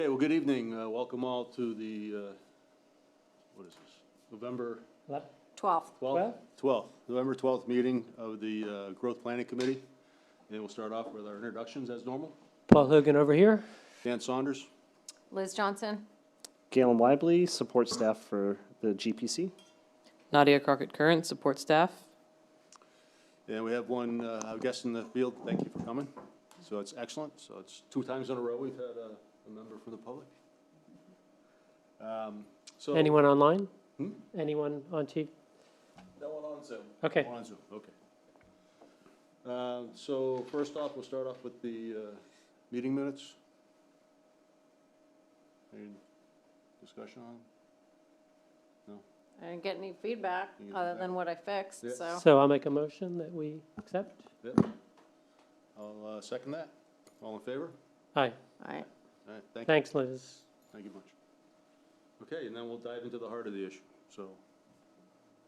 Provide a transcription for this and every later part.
Hey, well, good evening. Welcome all to the, what is this, November 12th. 12th, November 12th meeting of the Growth Planning Committee. And we'll start off with our introductions as normal. Paul Hogan over here. Dan Saunders. Liz Johnson. Galen Weibley, support staff for the GPC. Nadia Crockett-Curran, support staff. And we have one guest in the field. Thank you for coming. So it's excellent. So it's 2 times in a row we've had a member from the public. So Anyone online? Hmm? Anyone on TV? No one on Zoom. Okay. No one on Zoom, okay. So first off, we'll start off with the meeting minutes. Any discussion on them? I didn't get any feedback You get other feedback. than what I fixed, Yeah. so. So I'll make a motion that we accept. Yep. I'll second that. All in favor? Aye. All right. All right, thank you. Thanks, Liz. Thank you much. Okay, and then we'll dive into the heart of the issue. So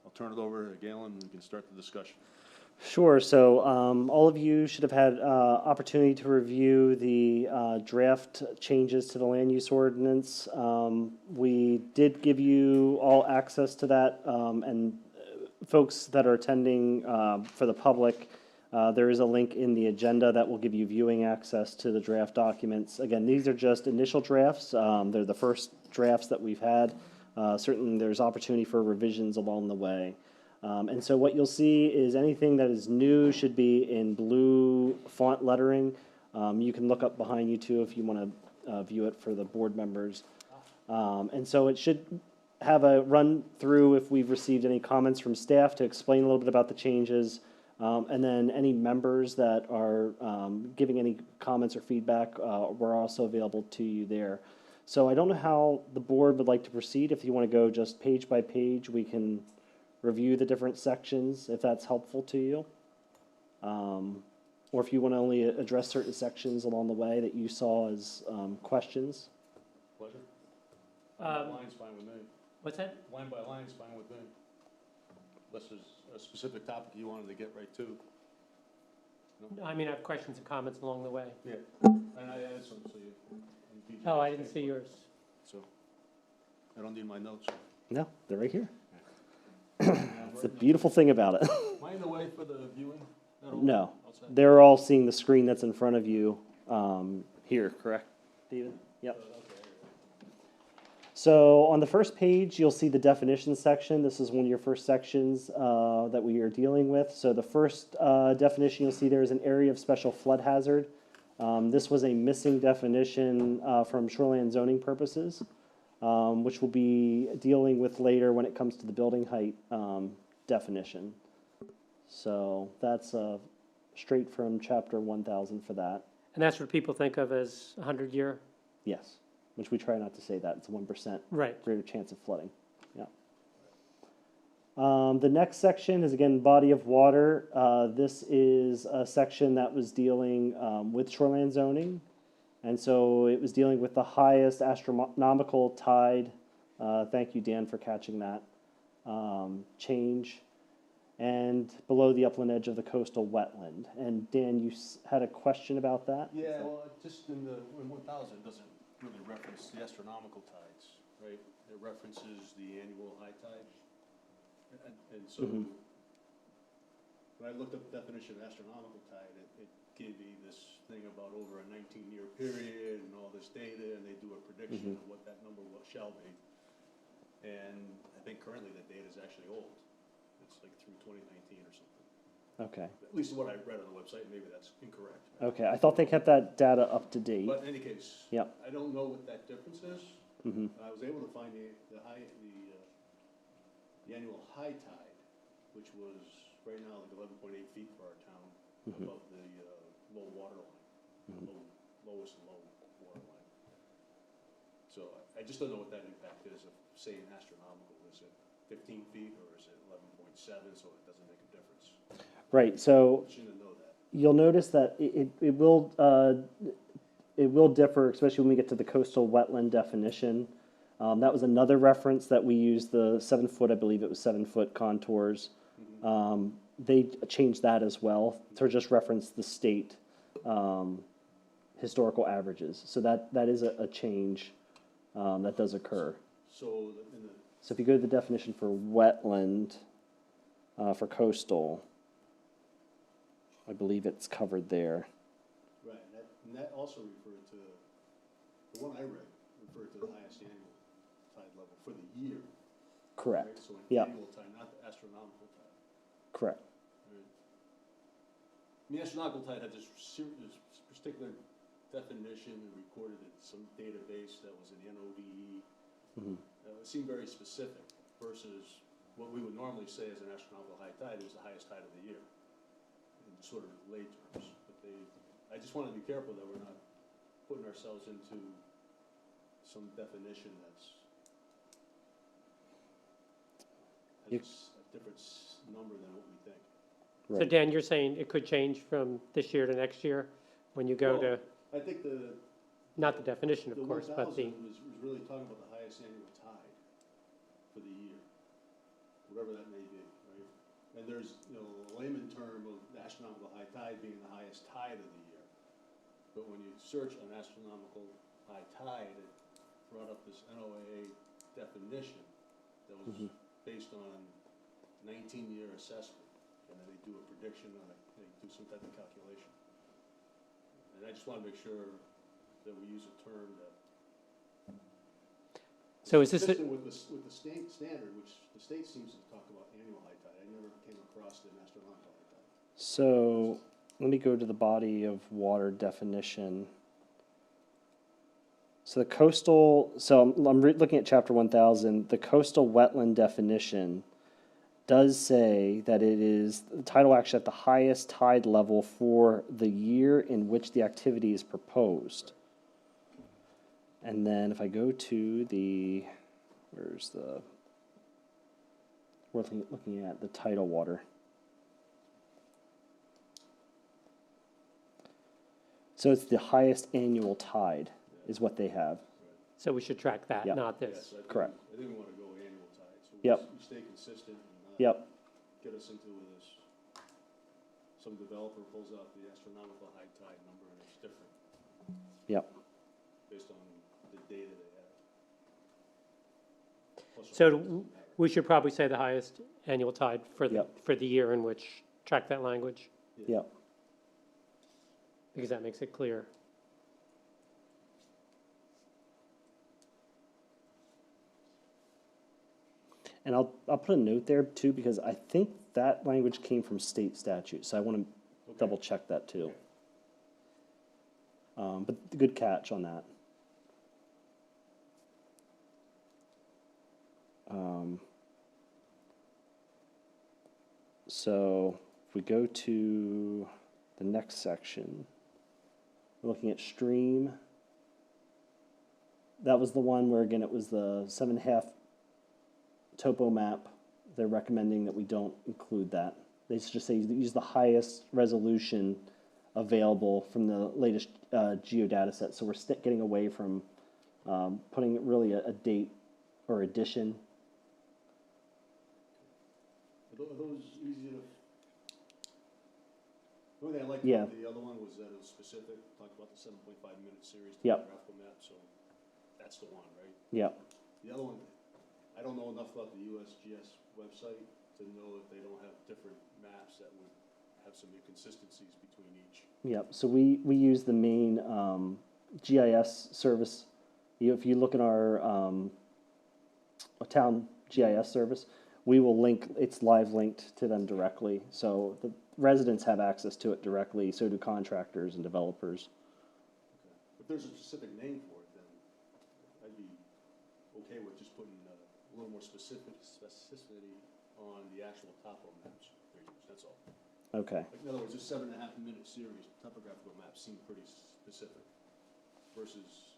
I'll turn it over to Galen and we can start the discussion. Sure. So all of you should have had opportunity to review the draft changes to the land use ordinance. We did give you all access to that, and folks that are attending for the public, there is a link in the agenda that will give you viewing access to the draft documents. Again, these are just initial drafts. They're the first drafts that we've had. Certainly there's opportunity for revisions along the way. And so what you'll see is anything that is new should be in blue font lettering. You can look up behind you too if you want to view it for the board members. And so it should have a run through if we've received any comments from staff to explain a little bit about the changes. And then any members that are giving any comments or feedback, we're also available to you there. So I don't know how the board would like to proceed. If you want to go just page by page, we can review the different sections if that's helpful to you. Or if you want to only address certain sections along the way that you saw as questions. Pleasure. Line's fine with me. What's that? Line by line is fine with me. Unless there's a specific topic you wanted to get right to. I mean, I have questions and comments along the way. Yeah. And I added some, so you. Oh, I didn't see yours. So I don't need my notes. No, they're right here. It's the beautiful thing about it. Am I in the way for the viewing? at all? No, Outside? they're all seeing the screen that's in front of you here, correct, David? Yep. Okay. So on the first page, you'll see the definition section. This is one of your first sections that we are dealing with. So the first definition you'll see there is an area of special flood hazard. This was a missing definition from shoreline zoning purposes, which we'll be dealing with later when it comes to the building height definition. So that's straight from chapter 1000 for that. And that's what people think of as 100-year? Yes, which we try not to say that. It's a 1% Right. greater chance of flooding. Yeah. The next section is, again, body of water. This is a section that was dealing with shoreline zoning. And so it was dealing with the highest astronomical tide. Thank you, Dan, for catching that change. And below the upland edge of the coastal wetland. And Dan, you had a question about that? Yeah, well, just in 1000 doesn't really reference the astronomical tides, right? It references the annual high tide. And so when I looked up the definition of astronomical tide, it gave me this thing about over a 19-year period and all this data, and they do a prediction of what that number shall be. And I think currently that data is actually old. It's like through 2019 or something. Okay. At least what I read on the website, maybe that's incorrect. Okay, I thought they kept that data up to date. But in any case, Yep. I don't know what that difference is. Mhm. I was able to find the annual high tide, which was right now like 11.8 feet for our town above the low water line, lowest and low water line. So I just don't know what that impact is of saying astronomical. Is it 15 feet or is it 11.7? So it doesn't make a difference. Right, so Shouldn't know that. you'll notice that it will differ, especially when we get to the coastal wetland definition. That was another reference that we used, the 7 foot, I believe it was 7 foot contours. They changed that as well to just reference the state historical averages. So that is a change that does occur. So in the, So if you go to the definition for wetland, for coastal, I believe it's covered there. right, and that also referred to, the one I read referred to the highest annual tide level for the year. Correct. Right? So an Yep. annual tide, not the astronomical tide. Correct. Right. The astronomical tide had this particular definition and recorded in some database that was in the NODE. Mhm. It seemed very specific versus what we would normally say as an astronomical high tide is the highest tide of the year, in sort of lay terms. But I just want to be careful that we're not putting ourselves into some definition that's You- has a different number than what we think. So Right. Dan, you're saying it could change from this year to next year when you go to, I think not the definition, of the course, but the, 1,000 was really talking about the highest annual tide for the year, whatever that may be, right? And there's, a layman term of astronomical high tide being the highest tide of the year. But when you search an astronomical high tide, it brought up this NOAA definition that was Mhm. based on 19-year assessment. And then they do a prediction on it, they do some type of calculation. And I just want to make sure that we use a term that so is this, consistent with the state standard, which the state seems to talk about annual high tide. I never came across an astronomical high tide. So let me go to the body of water definition. So the coastal, so I'm looking at chapter 1000, the coastal wetland definition does say that it is the tidal action at the highest tide level for the year in which the activity is proposed. And then if I go to the, we're looking at the tidal water. So it's the highest annual tide is what they have. so we should track that, Yep. not Yes, this? I Correct. think we want to go annual tide, so Yep. we stay consistent and not Yep, get us into this. Some developer pulls out the astronomical high tide number and it's different yep. based on the data they have. Plus or So minus doesn't matter. we should probably say the highest annual tide for Yep. the year in which, track that language, Yep. because that makes it clear. And I'll put a note there too, because I think that language came from state statute, so I want to Okay. double check that too. But good catch on that. So if we go to the next section, we're looking at stream. That was the one where, again, it was the 7.5 topo map. They're recommending that we don't include that. They just say use the highest resolution available from the latest geodata set. So we're getting away from putting really a date or addition. Are those easy to? The only thing I liked Yeah. about the other one was that it was specific, talked about the 7.5-minute series Yep. topographical map, so that's the one, right? Yep. The other one, I don't know enough about the USGS website to know if they don't have different maps that would have some inconsistencies between each. Yep. So we use the main GIS service. If you look at our town GIS service, we will link, it's live linked to them directly. So the residents have access to it directly, so do contractors and developers. Okay. If there's a specific name for it, then I'd be okay with just putting a little more specificity on the actual topo maps they use, that's all. Okay. Like, in other words, this 7.5-minute series topographical maps seem pretty specific versus,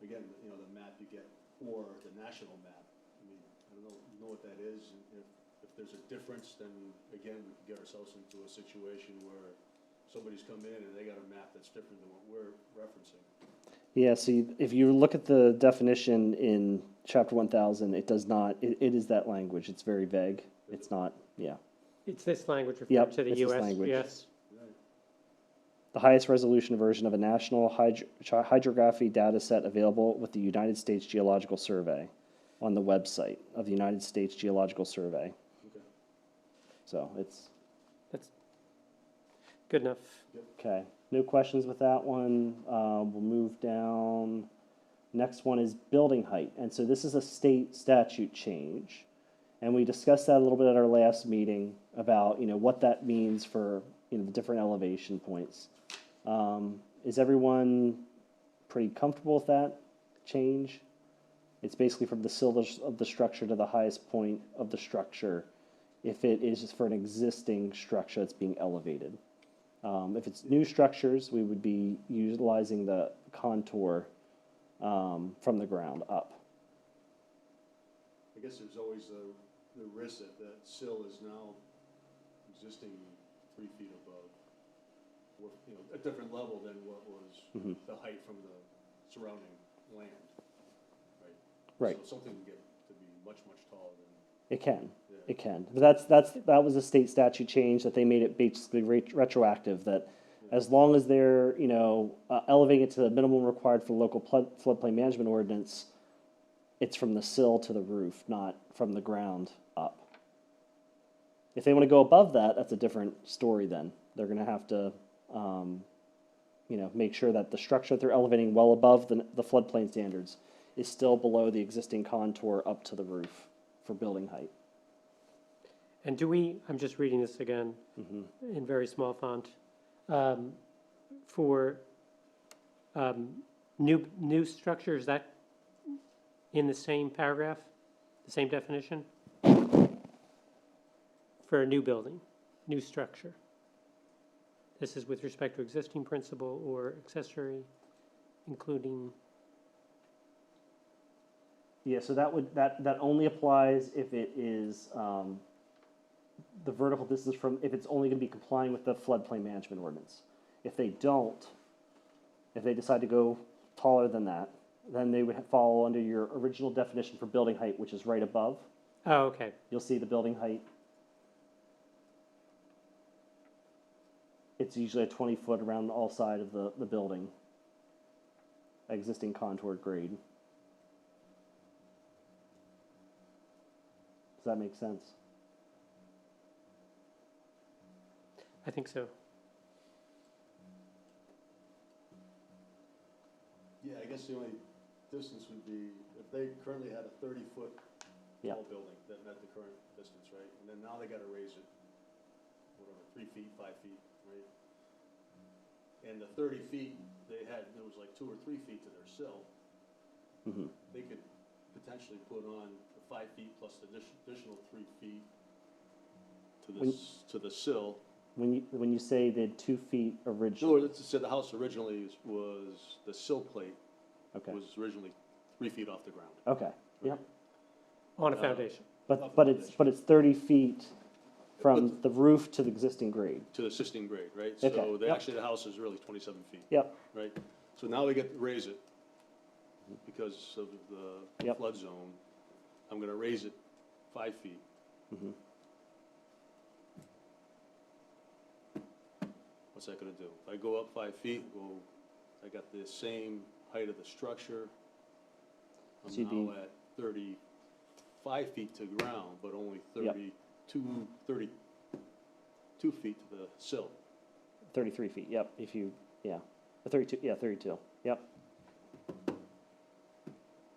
again, the map you get, or the national map. I mean, I don't know what that is, and if there's a difference, then again, we can get ourselves into a situation where somebody's come in and they got a map that's different than what we're referencing. Yeah, so if you look at the definition in chapter 1000, it does not, it is that language. It's very vague. It's not, yeah. It's this language Yep, referred to the it's this language. USGS. Right. the highest resolution version of a national hydrography data set available with the United States Geological Survey on the website of the United States Geological Survey. Okay. So it's, That's good enough. okay. No questions with that one. We'll move down. Next one is building height. And so this is a state statute change. And we discussed that a little bit at our last meeting about, what that means for, the different elevation points. Is everyone pretty comfortable with that change? It's basically from the sill of the structure to the highest point of the structure if it is for an existing structure that's being elevated. If it's new structures, we would be utilizing the contour from the ground up. I guess there's always the risk that that sill is now existing 3 feet above, or, a different level than what was the height from the surrounding land, right? Right. So something can get to be much, much taller than, It can. yeah. It can. But that was a state statute change that they made it basically retroactive, that as long as they're, elevating it to the minimum required for local floodplain management ordinance, it's from the sill to the roof, not from the ground up. If they want to go above that, that's a different story then. They're going to have to, make sure that the structure that they're elevating well above the floodplain standards is still below the existing contour up to the roof for building height. And I'm just reading this again in very small font, for new structure, is that in the same paragraph, the same definition? For a new building, new structure. This is with respect to existing principal or accessory, including. Yeah, so that only applies if it is the vertical distance if it's only going to be complying with the floodplain management ordinance. If they don't, if they decide to go taller than that, then they would fall under your original definition for building height, which is right above. Oh, okay. You'll see the building height. It's usually a 20-foot around all side of the building. Existing contoured grade. Does that make sense? I think so. Yeah, I guess the only distance would be, if they currently had a 30-foot Yeah. tall building that met the current distance, right? And then now they gotta raise it, whatever, 3 feet, 5 feet, right? And the 30 feet, there was like 2 or 3 feet to their sill. Mm-hmm. They could potentially put on the 5 feet plus the additional 3 feet to the sill. When you say they had 2 feet No, originally, let's say the house originally was, the sill plate okay, was originally 3 feet off the ground. okay, yep. On a foundation. But it's 30 feet from the roof to the existing grade. To the existing grade, right? Okay, So yep. actually the house is really 27 feet, Yep. right? So now we get to raise it because of the Yep. flood zone. I'm gonna raise it 5 feet. Mhm. What's that gonna do? If I go up 5 feet, I got the same height of the structure. So you'd I'm be- now at 35 feet to ground, but only Yep. 32 feet to the sill. 33 feet, yep, 32, 32, yep. The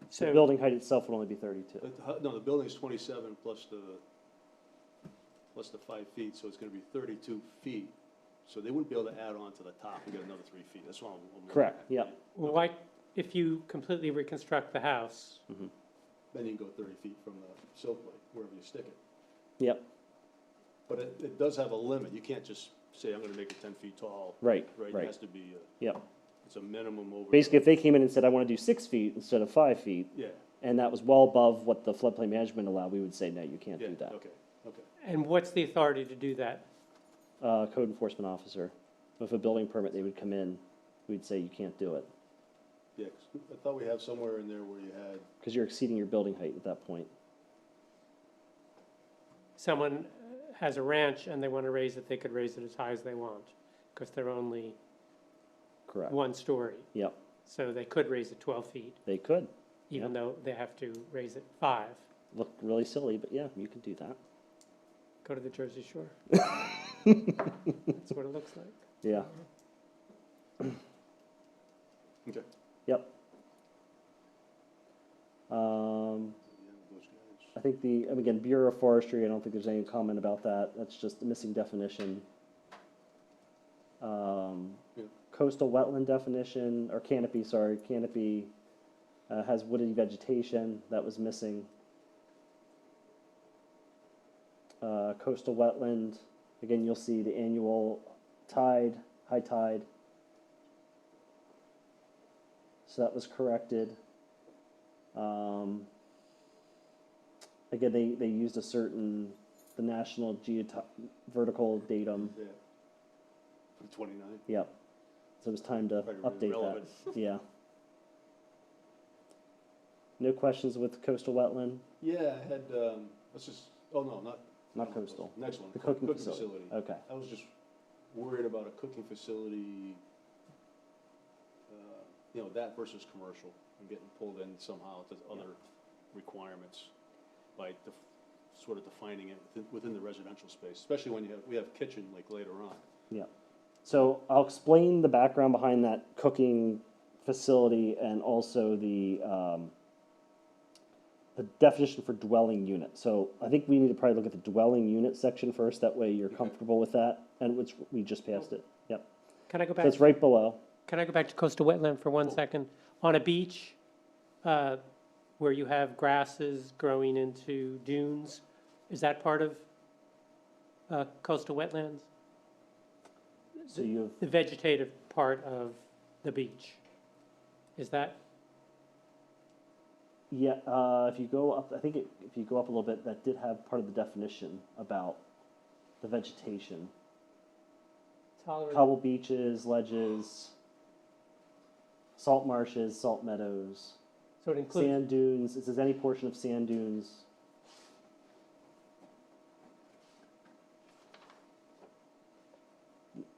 So, building height itself would only be 32. No, the building's 27 plus the 5 feet, so it's gonna be 32 feet. So they wouldn't be able to add on to the top and get another 3 feet. That's what I'm looking Correct, at. yep. why, if you completely reconstruct the house, Then you can go 30 feet from the sill plate, wherever you stick it. Yep, But it does have a limit. You can't just say, I'm gonna make it 10 feet tall. right, Right, it right, has to be, yep. it's a minimum over. Basically, if they came in and said, I want to do 6 feet instead of 5 feet, Yeah, and that was well above what the floodplain management allowed, we would say, no, you can't yeah, do that. okay. and what's the authority to do that? Code enforcement officer, with a building permit, they would come in, we'd say you can't do it, Yeah, 'cause I thought we had somewhere in there where you had, because you're exceeding your building height at that point. Someone has a ranch and they want to raise it, they could raise it as high as they want, because they're only Correct. 1 story. Yep, So they could raise it 12 feet, they could. even though they have to raise it 5. Look really silly, but yeah, you could do that. Go to the Jersey Shore. That's what it looks like. Yeah, Okay. yep. I think and again, Bureau of Forestry, I don't think there's any comment about that. That's just a missing definition. Yeah. Coastal wetland definition, or canopy, sorry, canopy has woody vegetation, that was missing. Coastal wetland, again, you'll see the annual tide, high tide. So that was corrected. Again, they used the national vertical datum. Yeah. From 29. Yep. So it was time to Probably really update relevant. that. Yeah. No questions with coastal wetland? Yeah, I had, let's just, oh, no, Not coastal. Next one. The cooking facility. Okay. I was just worried about a cooking facility, that versus commercial, and getting pulled in somehow to other requirements by sort of defining it within the residential space, especially when we have kitchen like later on. Yeah. So I'll explain the background behind that cooking facility and also the definition for dwelling unit. So I think we need to probably look at the dwelling unit section first. That way you're comfortable with that, and which we just passed it. Yep. Can I go So back? it's right below. Can I go back to coastal wetland for 1 second? On a beach, where you have grasses growing into dunes, is that part of coastal wetlands? So you have, The vegetative part of the beach, is that? yeah, if you go up, I think if you go up a little bit, that did have part of the definition about the vegetation. Tolerant? Cobble beaches, ledges, salt marshes, salt meadows, So it includes, sand dunes. It says any portion of sand dunes.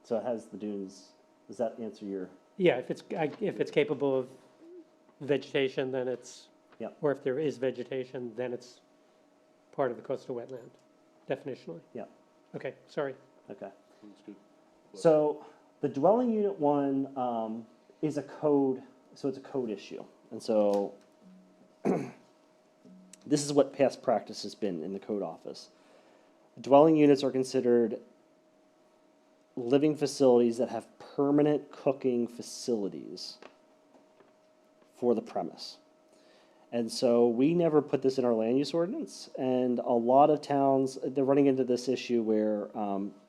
So it has the dunes. Does that answer your? yeah, if it's capable of vegetation, then it's, Yep. or if there is vegetation, then it's part of the coastal wetland, definitionally. Yep. Okay, sorry. Okay. That's good. So the dwelling unit one is a code, so it's a code issue. And so this is what past practice has been in the code office. Dwelling units are considered living facilities that have permanent cooking facilities for the premise. And so we never put this in our land use ordinance, and a lot of towns, they're running into this issue where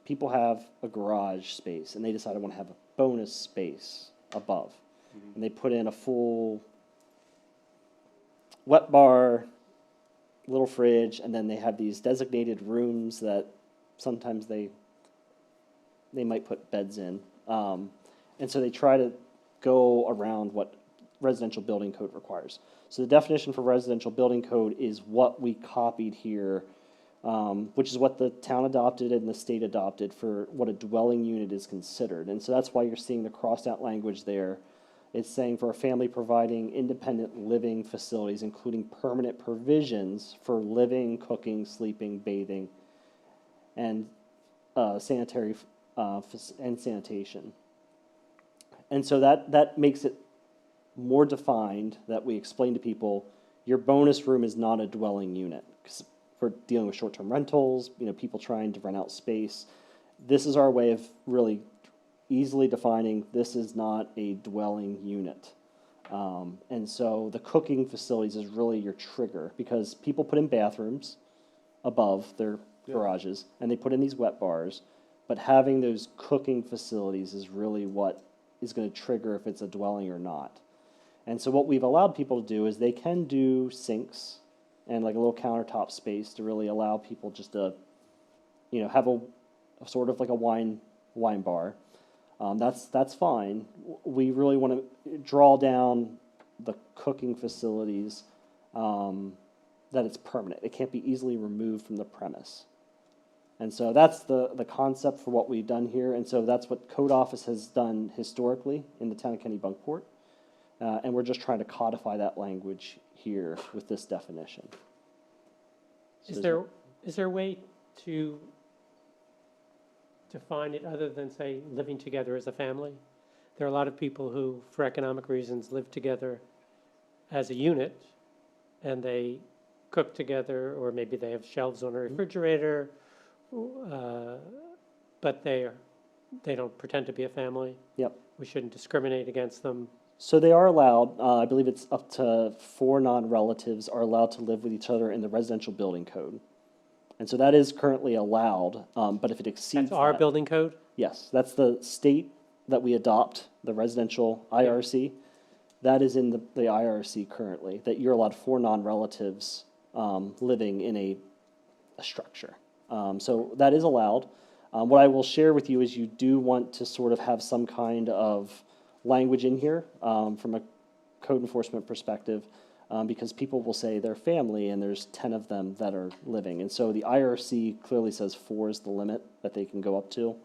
people have a garage space and they decide I want to have a bonus space above. And they put in a full wet bar, little fridge, and then they have these designated rooms that sometimes they might put beds in. And so they try to go around what residential building code requires. So the definition for residential building code is what we copied here, which is what the town adopted and the state adopted for what a dwelling unit is considered. And so that's why you're seeing the crossed out language there. It's saying for a family providing independent living facilities, including permanent provisions for living, cooking, sleeping, bathing, and sanitary and sanitation. And so that makes it more defined, that we explain to people, your bonus room is not a dwelling unit. 'Cause we're dealing with short-term rentals, people trying to rent out space. This is our way of really easily defining this is not a dwelling unit. And so the cooking facilities is really your trigger, because people put in bathrooms above their garages, and they put in these wet bars, but having those cooking facilities is really what is going to trigger if it's a dwelling or not. And so what we've allowed people to do is they can do sinks and like a little countertop space to really allow people just to, have a sort of like a wine bar. That's fine. We really want to draw down the cooking facilities, that it's permanent. It can't be easily removed from the premise. And so that's the concept for what we've done here. And so that's what Code Office has done historically in the town of Kennebunkport. And we're just trying to codify that language here with this definition. So Is there a way to define it other than, say, living together as a family? There are a lot of people who, for economic reasons, live together as a unit, and they cook together, or maybe they have shelves on a refrigerator, but they don't pretend to be a family. Yep. We shouldn't discriminate against them. So they are allowed, I believe it's up to 4 non-relatives are allowed to live with each other in the residential building code. And so that is currently allowed, but if it exceeds That's our that- building code? Yes, that's the state that we adopt, the residential IRC. That is in the IRC currently, that you're allowed 4 non-relatives living in a structure. So that is allowed. What I will share with you is you do want to sort of have some kind of language in here from a code enforcement perspective, because people will say they're family and there's 10 of them that are living. And so the IRC clearly says 4 is the limit that they can go up to.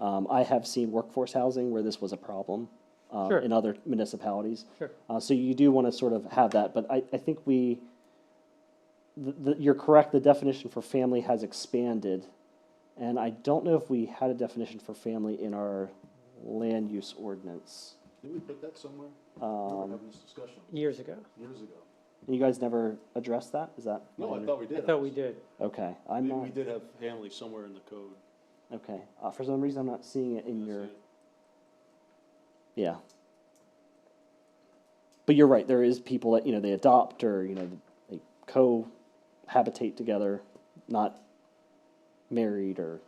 I have seen workforce housing where this was a problem Sure. in other municipalities. Sure. So you do want to sort of have that, but I think you're correct, the definition for family has expanded. And I don't know if we had a definition for family in our land use ordinance. Did we put that somewhere? We were having this discussion Years ago. years ago. You guys never addressed that? Is that? No, I thought we did. I thought we did. Okay, I'm We not, did have family somewhere in the code. okay. For some reason, I'm not seeing it in That's your, it. yeah. But you're right, there is people that, they adopt or, they cohabitate together, not married or,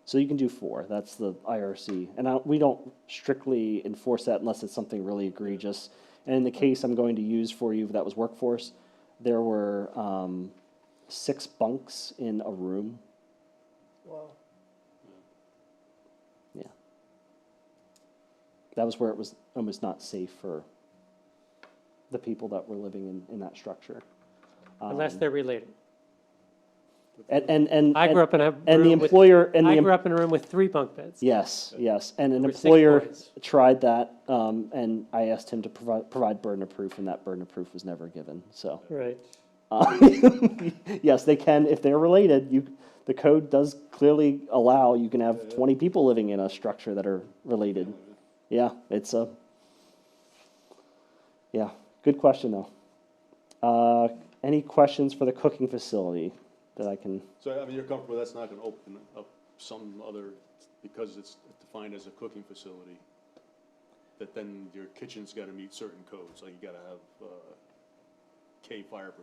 so you can do 4, that's the IRC. And we don't strictly enforce that unless it's something really egregious. And in the case I'm going to use for you, that was workforce, there were 6 bunks in a room. Whoa. Yeah. That was where it was almost not safe for the people that were living in that structure. Unless they're related. And I grew up in a and the room with, employer and I the grew up in a room with 3 bunk beds. yes, and an There were 6 employer boys. tried that, and I asked him to provide burden of proof, and that burden of proof was never given. So Right. yes, they can if they're related. The code does clearly allow you can have 20 people living in a structure that are related. Yeah, it's a good question though. Any questions for the cooking facility that I can? So, I mean, you're comfortable that's not gonna open up some other, because it's defined as a cooking facility, that then your kitchen's gotta meet certain codes, like you gotta have, K fire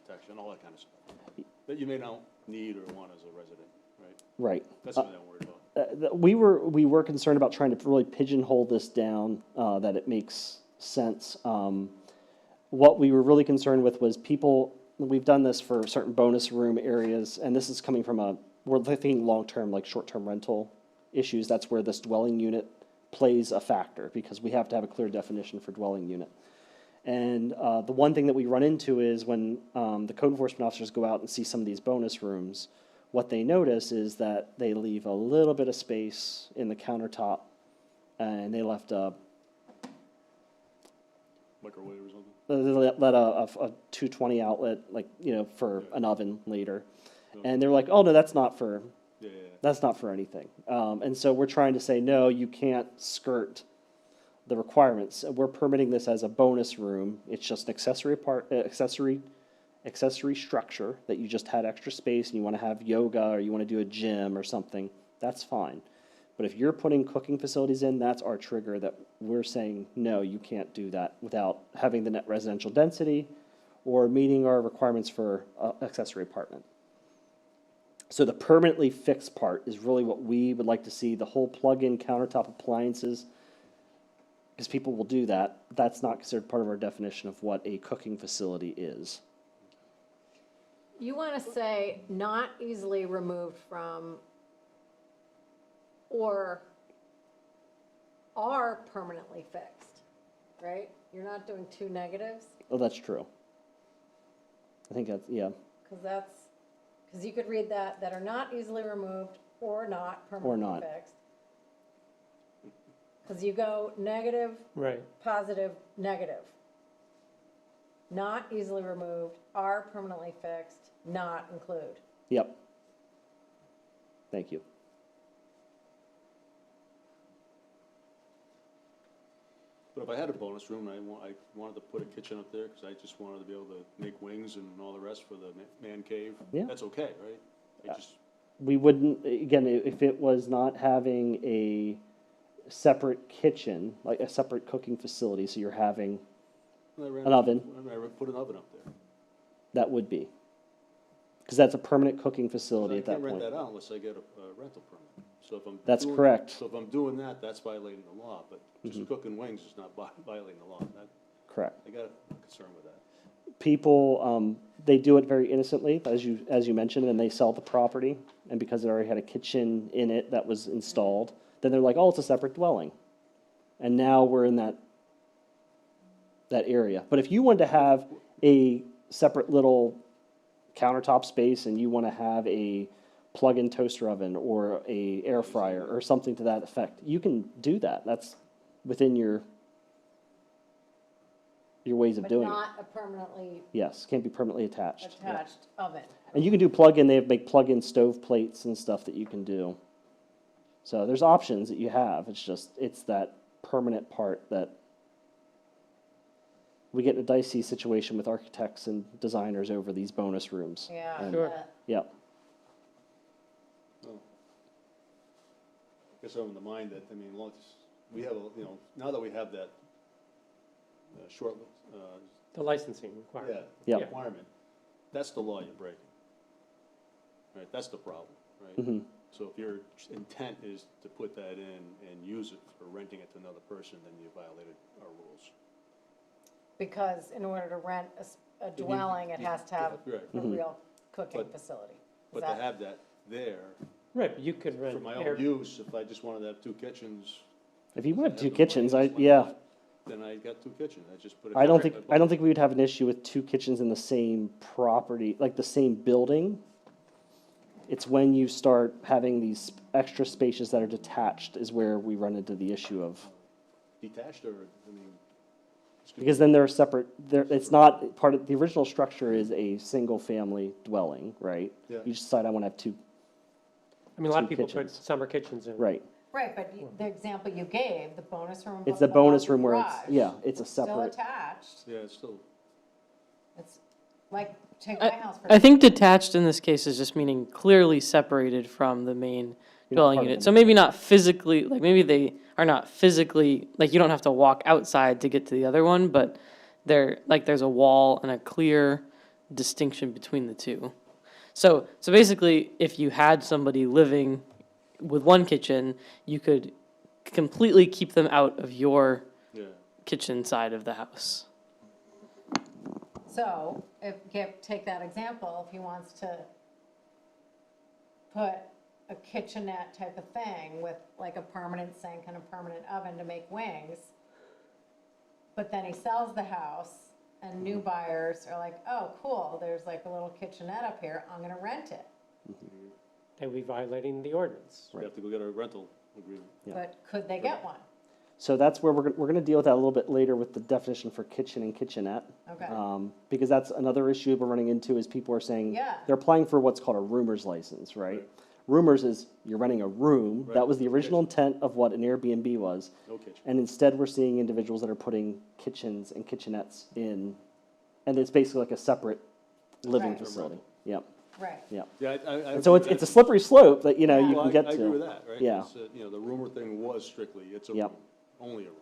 protection, all that kind of stuff, that you may not need or want as a resident, right? Right. That's what I'm worried about. We were concerned about trying to really pigeonhole this down, that it makes sense. What we were really concerned with was people, we've done this for certain bonus room areas, and this is coming from we're thinking long-term, like short-term rental issues. That's where this dwelling unit plays a factor, because we have to have a clear definition for dwelling unit. And the one thing that we run into is when the code enforcement officers go out and see some of these bonus rooms, what they notice is that they leave a little bit of space in the countertop, and they left Microwave or something? let a 220 outlet, like, for an oven later. And they're like, oh, no, that's not for Yeah. That's not for anything. And so we're trying to say, no, you can't skirt the requirements. We're permitting this as a bonus room. It's just an accessory structure that you just had extra space and you want to have yoga or you want to do a gym or something. That's fine. But if you're putting cooking facilities in, that's our trigger that we're saying, no, you can't do that without having the net residential density or meeting our requirements for accessory apartment. So the permanently fixed part is really what we would like to see, the whole plug-in countertop appliances, because people will do that. That's not considered part of our definition of what a cooking facility is. You want to say not easily removed from or are permanently fixed, right? You're not doing 2 negatives, Oh, that's true. I think that's, yeah. because that's, because you could read that are not easily removed or not permanently not. fixed. Because you go negative, Right. positive, negative. Not easily removed, are permanently fixed, not include. Yep. Thank you. But if I had a bonus room, and I wanted to put a kitchen up there, because I just wanted to be able to make wings and all the rest for the man cave, Yeah. that's okay, right? I just, We wouldn't, again, if it was not having a separate kitchen, like a separate cooking facility, so you're having, an oven. I put an oven up there. that would be. Because that's a permanent cooking facility I at that can't rent point. that out unless I get a rental permit. So if I'm That's doing- correct. So if I'm doing that, that's violating the law, but just Mhm. cooking wings is not violating the law. Correct. I got a concern with that. People, they do it very innocently, as you mentioned, and they sell the property. And because it already had a kitchen in it that was installed, then they're like, oh, it's a separate dwelling. And now we're in that area. But if you wanted to have a separate little countertop space and you want to have a plug-in toaster oven or a air fryer or something to that effect, you can do that. That's within your ways of But doing it. not a permanently Yes, can't be permanently attached. Yeah. attached oven. And you can do plug-in, they make plug-in stove plates and stuff that you can do. So there's options that you have, it's that permanent part that we get in a dicey situation with architects and designers over these bonus rooms. Yeah. And- Sure. Yep, Oh. I guess I'm in the mind that, I mean, we have, now that we have that short, The licensing requirement. Yep. requirement, that's the law you're breaking. Right, that's the problem, right? mhm, So if your intent is to put that in and use it for renting it to another person, then you violated our rules. Because in order to rent a dwelling, it has to have Right, a Mhm. real cooking But- facility. Is but to that- have that there Right, but you could for rent my air, own use, if I just wanted to have two kitchens. if you I want have two the kitchens, money, just yeah, why not? Then I got two kitchens, I just put it. I don't think we would have an issue with two kitchens in the same property, like the same building. It's when you start having these extra spaces that are detached is where we run into the issue of, Detached or, I mean. because then they're separate, it's not part of, the original structure is a single-family dwelling, right? Yeah. You decide I want to have two, I mean, a lot of two people put kitchens. summer kitchens in. right. Right, but the example you gave, the bonus room. It's the above bonus the room where it's, garage, yeah, it's a Still separate, attached. Yeah, it's still, It's like, take my house for. I think detached in this case is just meaning clearly separated from the main You're not dwelling part of unit. the So maybe not physically, like maybe they are not physically, like you don't have to walk outside to get to the other one, but there's a wall and a clear distinction between the two. So basically, if you had somebody living with one kitchen, you could completely keep them out of your yeah. kitchen side of the house. So, take that example, if he wants to put a kitchenette type of thing with like a permanent sink and a permanent oven to make wings, but then he sells the house and new buyers are like, oh, cool, there's like a little kitchenette up here, I'm gonna rent it. They'd be violating the ordinance. We have to go get a rental agreement. Yeah. But could they get one? so that's where we're going to deal with that a little bit later with the definition for kitchen and kitchenette. Okay, Because that's another issue we're running into is people are saying, Yeah. they're applying for what's called a roomers license, right? Right. Roomers is you're renting a room, that Right. was the original intent of what an Airbnb was. No kitchen. And instead, we're seeing individuals that are putting kitchens and kitchenettes in, and it's basically like a separate living Right. facility. Yep, right. yep. Yeah, I. And so it's a slippery slope that, you know, you Well, can get I agree with to. that, right? Yeah. It's, the rumor thing was strictly, it's a Yep. room, only a room.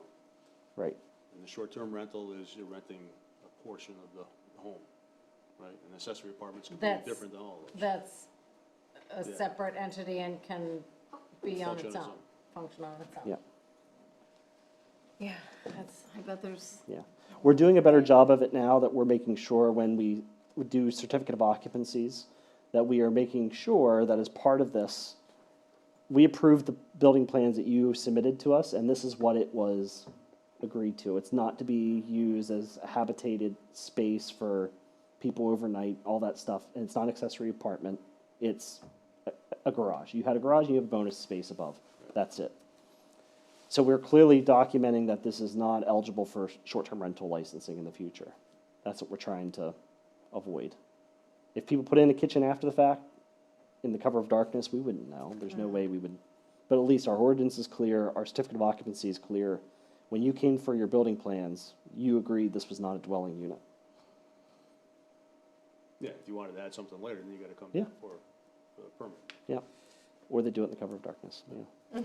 Right, And the short-term rental is you're renting a portion of the home, right? And accessory apartment's completely That's- different than all of those. That's a Yeah. separate entity and can be on Function its on its own, function on its own. yeah, Yeah, I bet there's, yeah. We're doing a better job of it now that we're making sure when we do certificate of occupancies, that we are making sure that as part of this, we approved the building plans that you submitted to us, and this is what it was agreed to. It's not to be used as a habitated space for people overnight, all that stuff, and it's not accessory apartment. It's a garage. You had a garage, you have a bonus space above. That's it. So we're clearly documenting that this is not eligible for short-term rental licensing in the future. That's what we're trying to avoid. If people put in a kitchen after the fact, in the cover of darkness, we wouldn't know. There's no way we would. But at least our ordinance is clear, our certificate of occupancy is clear. When you came for your building plans, you agreed this was not a dwelling unit. Yeah, if you wanted to add something later, then you gotta come Yeah. back for a permit. Yeah. Or they do it in the cover of darkness. Yeah.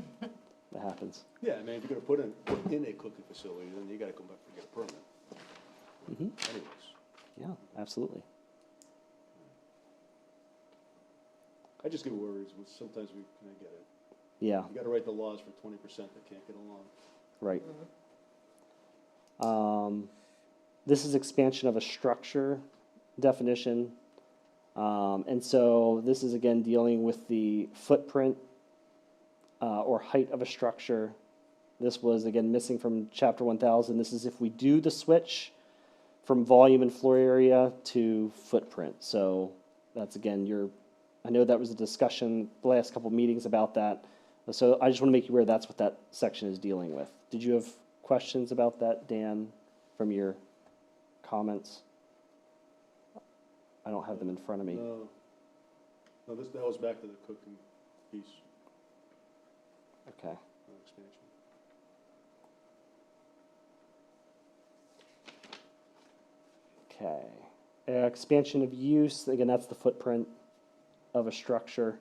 That happens. Yeah, I mean, if you're gonna put in a cooking facility, then you gotta come back and get a permit. Anyways. Yeah, absolutely. I just get worried, sometimes I get it. Yeah, You gotta write the laws for 20% that can't get along. right. This is expansion of a structure definition. And so this is again dealing with the footprint or height of a structure. This was again missing from chapter 1000. This is if we do the switch from volume and floor area to footprint. So that's again I know that was a discussion the last couple meetings about that. So I just want to make you aware that's what that section is dealing with. Did you have questions about that, Dan, from your comments? I don't have them in front of me. No, that was back to the cooking piece, Okay. expansion. Okay. Expansion of use, again, that's the footprint of a structure.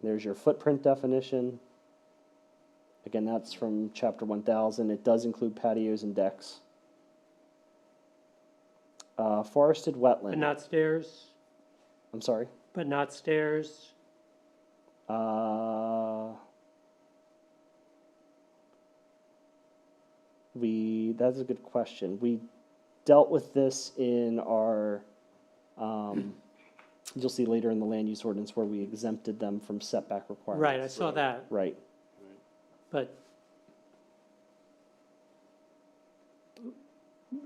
There's your footprint definition. Again, that's from chapter 1000. It does include patios and decks. Forested But wetland. not stairs, I'm sorry. but not stairs. That's a good question. We dealt with this in our, you'll see later in the land use ordinance where we exempted them from setback requirements. Right, I saw that, Right. but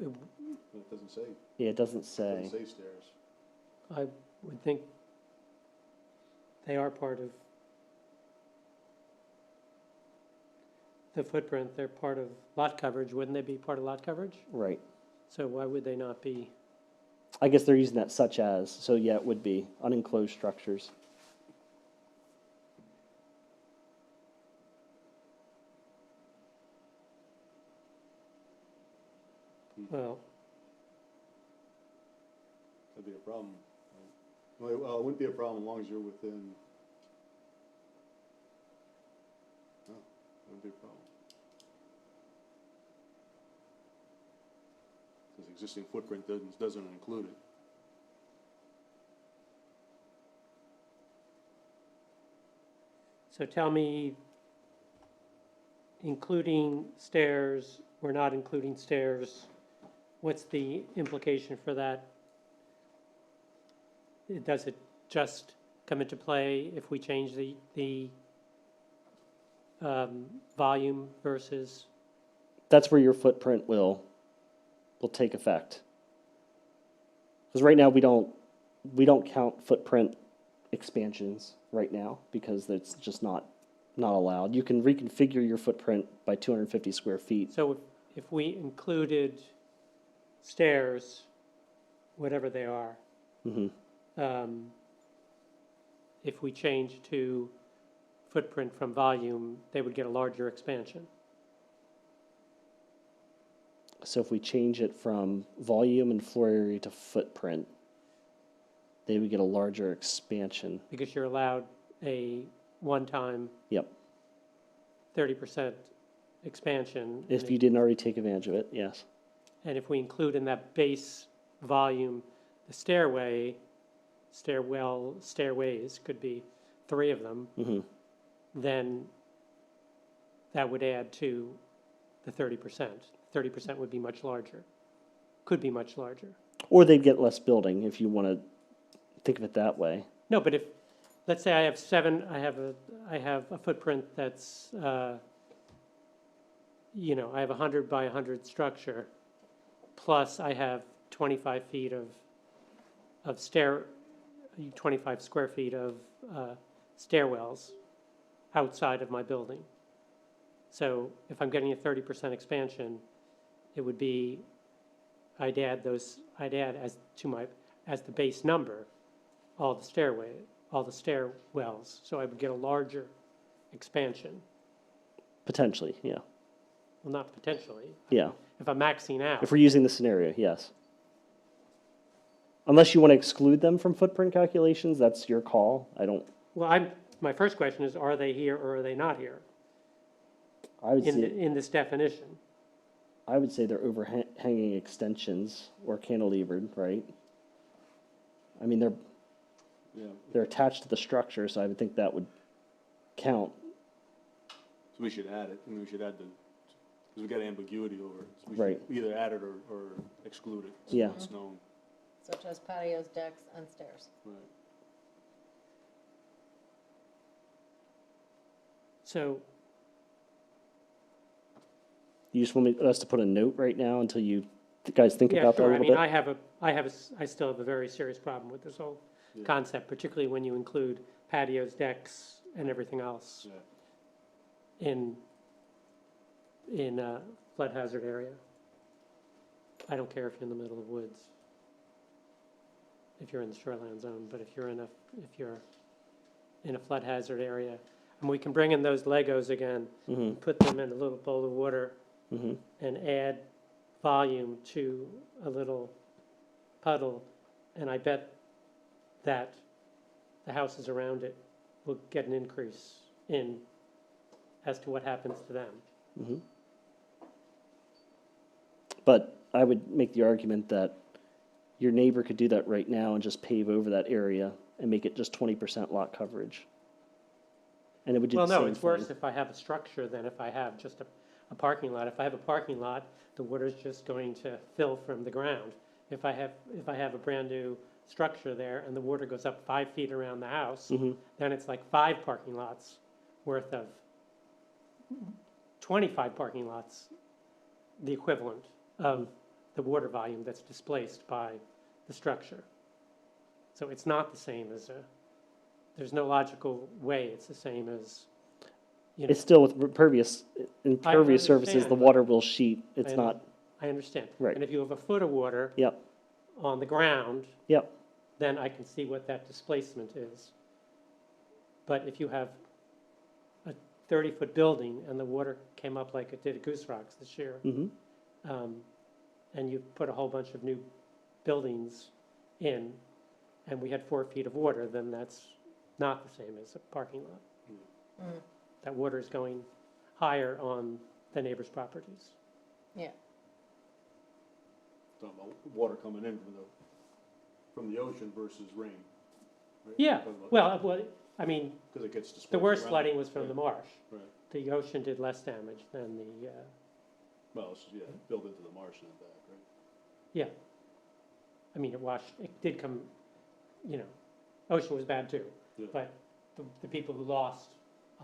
It doesn't say, Yeah, it doesn't say. doesn't say stairs. I would think they are part of the footprint, they're part of lot coverage, wouldn't they be part of lot coverage? Right. So why would they not be? I guess they're using that such as, so yeah, it would be unenclosed structures. Well, That'd be a problem. Well, it wouldn't be a problem as long as you're within. No, it wouldn't be a problem. Because existing footprint doesn't include it. so tell me, including stairs, we're not including stairs, what's the implication for that? Does it just come into play if we change the volume versus, That's where your footprint will take effect. Because right now we don't count footprint expansions right now because it's just not allowed. You can reconfigure your footprint by 250 square feet. so if we included stairs, whatever they are, Mhm. if we change to footprint from volume, they would get a larger expansion. So if we change it from volume and floor area to footprint, they would get a larger expansion. Because you're allowed a one-time Yep. 30% expansion. If and you didn't already take advantage of it, yes. And if we include in that base volume, the stairway, stairways, could be 3 of them, Hmm. then that would add to the 30%. 30% would be much larger, could be much larger. Or they'd get less building if you want to think of it that way. No, but if, let's say I have 7, I have a footprint that's, I have 100 by 100 structure, plus I have 25 feet of of 25 square feet of stairwells outside of my building. So if I'm getting a 30% expansion, it would be, I'd add as the base number, all the stairwells, so I would get a larger expansion. Potentially, yeah. Well, not potentially. Yeah. If I'm maxing out. If we're using the scenario, yes. Unless you want to exclude them from footprint calculations, that's your call. I don't, Well, my first question is, are they here or are they not here I would say, in this definition? I would say they're overhanging extensions or cantilevered, right? I mean, Yeah, they're attached to the structure, so I would think that would count. so we should add it, and we should add because we got ambiguity over it. So we Right. should either add it or exclude it. So Yeah. it's known, Such as patios, decks, and stairs. right. So, You just want us to put a note right now until you guys think yeah, about that a sure, I little mean, bit? I still have a very serious problem with this whole Yeah. concept, particularly when you include patios, decks, and everything else Yeah. in a flood hazard area. I don't care if you're in the middle of woods, if you're in the shoreline zone, but if you're in a flood hazard area, and we can bring in those Legos again, Mm-hmm, put them in a little bowl of water, mm-hmm. and add volume to a little puddle, and I bet that the houses around it will get an increase as to what happens to them. Mm-hmm. But I would make the argument that your neighbor could do that right now and just pave over that area and make it just 20% lot coverage. And it would do the Well, same no, thing. it's worse if I have a structure than if I have just a parking lot. If I have a parking lot, the water's just going to fill from the ground. If I have a brand-new structure there and the water goes up 5 feet around the house, Mhm. then it's like 5 parking lots worth of 25 parking lots, the equivalent of the water volume that's displaced by the structure. So it's not the same as there's no logical way it's the same as, you know. It's still with impervious surfaces, understand, the but- water will sheet. It's I not, I understand. Right. And if you have a foot of water yep, on the ground, yep, then I can see what that displacement is. But if you have a 30-foot building and the water came up like it did at Goose Rocks this year, mm-hmm, and you put a whole bunch of new buildings in, and we had 4 feet of water, then that's not the same as a parking lot. Mm. That water is going higher on the neighbor's properties. Yeah. Talking about water coming in from the ocean versus rain. Right? Yeah, well, I mean, Because it gets displaced. the worst around. flooding was from Right. the marsh. Right. The ocean did less damage than the, Well, it's, yeah, built into the marsh and back, right? yeah. I mean, it did come, you know, ocean was bad too. Yeah. But the people who lost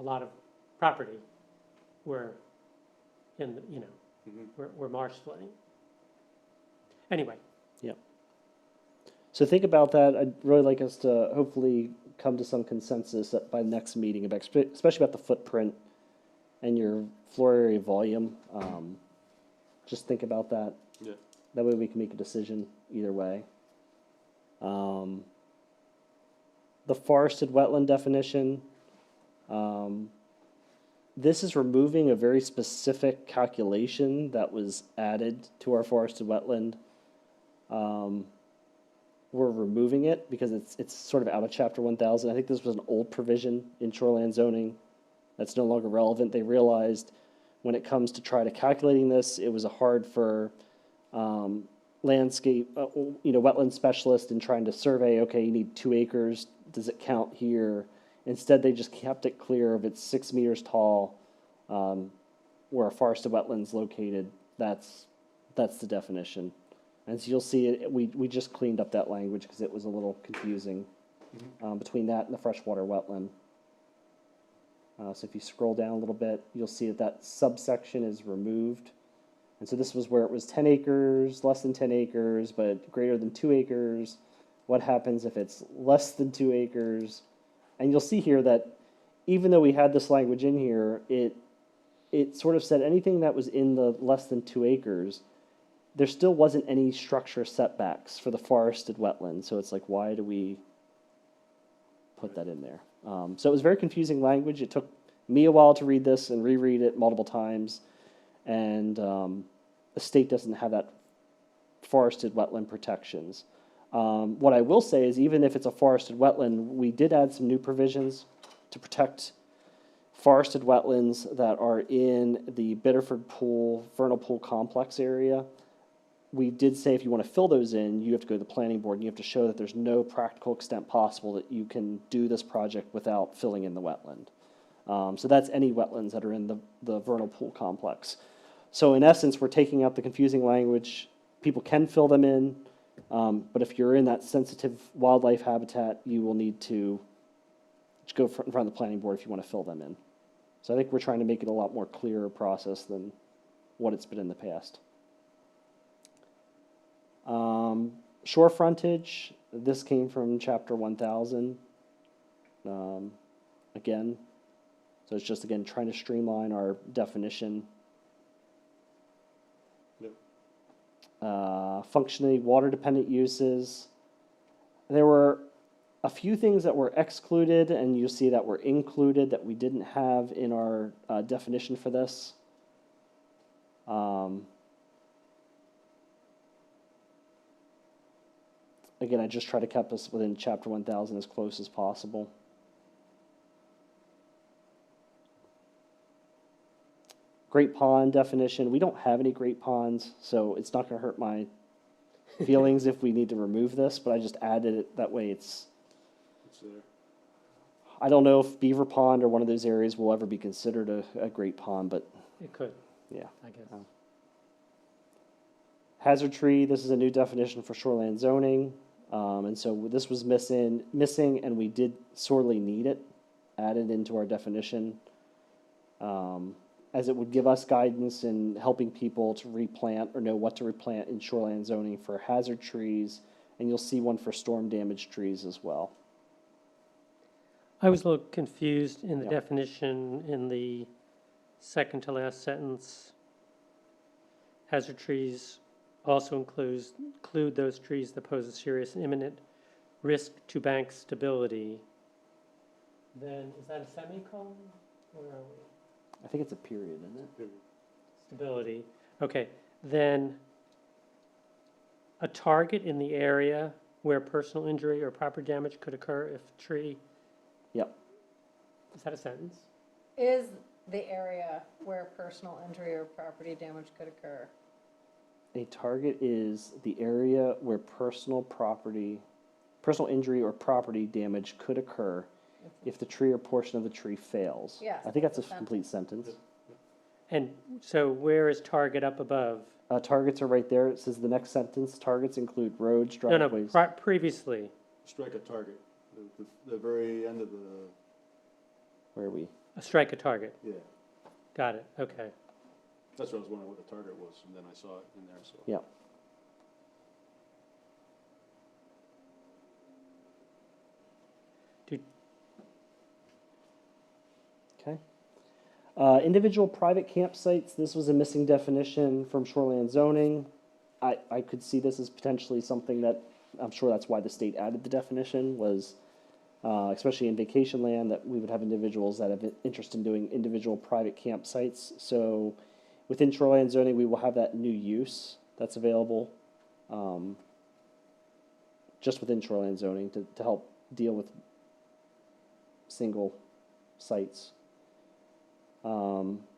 a lot of property were in, you know, Mm-hmm. were marsh flooding. Anyway, So think about that. I'd really like us to hopefully come to some consensus by the next meeting, especially about the footprint and your floor area volume. Just think about that. Yeah. That way we can make a decision either way. The forested wetland definition. This is removing a very specific calculation that was added to our forested wetland. We're removing it because it's sort of out of chapter 1000. I think this was an old provision in shoreline zoning that's no longer relevant. They realized when it comes to try to calculating this, it was a hard for landscape, wetland specialist in trying to survey, okay, you need 2 acres, does it count here? Instead, they just kept it clear of it's 6 meters tall, where a forested wetland's located. That's the definition. And so you'll see it, we just cleaned up that language because it was a little confusing between that and the freshwater wetland. So if you scroll down a little bit, you'll see that subsection is removed. And so this was where it was 10 acres, less than 10 acres, but greater than 2 acres. What happens if it's less than 2 acres? And you'll see here that even though we had this language in here, it sort of said anything that was in the less than 2 acres, there still wasn't any structure setbacks for the forested wetland. So it's like, why do we put that in there? So it was very confusing language. It took me a while to read this and reread it multiple times. And the state doesn't have that forested wetland protections. What I will say is even if it's a forested wetland, we did add some new provisions to protect forested wetlands that are in the Biddeford Pool, Vernal Pool Complex area. We did say if you want to fill those in, you have to go to the planning board and you have to show that there's no practical extent possible that you can do this project without filling in the wetland. So that's any wetlands that are in the Vernal Pool Complex. So in essence, we're taking out the confusing language. People can fill them in, but if you're in that sensitive wildlife habitat, you will need to go in front of the planning board if you want to fill them in. So I think we're trying to make it a lot more clearer process than what it's been in the past. Shore frontage, this came from chapter 1000. Again, so it's just, again, trying to streamline our definition. Yep. Functionally water-dependent uses. There were a few things that were excluded, and you see that were included that we didn't have in our definition for this. Again, I just try to keep us within chapter 1000 as close as possible. Great pond definition. We don't have any great ponds, so it's not going to hurt my feelings if we need to remove this, but I just added it that way. It's there. I don't know if Beaver Pond or one of those areas will ever be considered a great pond, but It could, yeah. I guess. Hazard tree, this is a new definition for shoreland zoning. And so this was missing, and we did sorely need it added into our definition, as it would give us guidance in helping people to replant or know what to replant in shoreland zoning for hazard trees, and you'll see one for storm damaged trees as well. I was a little confused in the Yeah. definition in the second to last sentence. Hazard trees also include those trees that pose a serious and imminent risk to bank stability. Then, is that a semicolon? Where are we? I think it's a period, isn't it? Stability. Okay, then a target in the area where personal injury or property damage could occur if tree. Yep. Is that a sentence? Is the area where personal injury or property damage could occur. A target is the area where personal injury or property damage could occur if the tree or portion of the tree fails. Yes, I think that's a that's a complete sentence. And so where is target up above? Targets are right there. It says the next sentence, targets include roads, No, driveways. previously. Strike a target, the very end of the, Where are we? Strike a target. yeah. Got it, okay. That's what I was wondering what the target was, and then I saw it in there, so. Yeah. Okay. Individual private campsites, this was a missing definition from shoreland zoning. I could see this as potentially something that, I'm sure that's why the state added the definition, was especially in vacation land, that we would have individuals that have interest in doing individual private campsites. So within shoreland zoning, we will have that new use that's available just within shoreland zoning to help deal with single sites.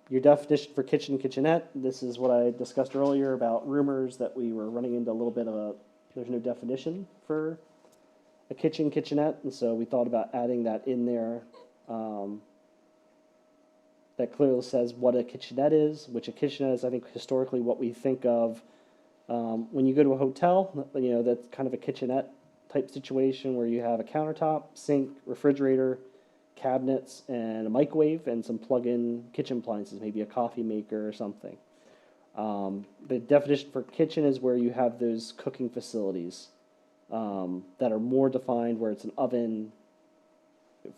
Your definition for kitchen, kitchenette, this is what I discussed earlier about rumors that we were running into a little bit of there's no definition for a kitchen, kitchenette, and so we thought about adding that in there. That clearly says what a kitchenette is, which a kitchenette is, I think, historically what we think of when you go to a hotel, that's kind of a kitchenette type situation where you have a countertop, sink, refrigerator, cabinets, and a microwave, and some plug-in kitchen appliances, maybe a coffee maker or something. The definition for kitchen is where you have those cooking facilities. that are more defined, where it's an oven,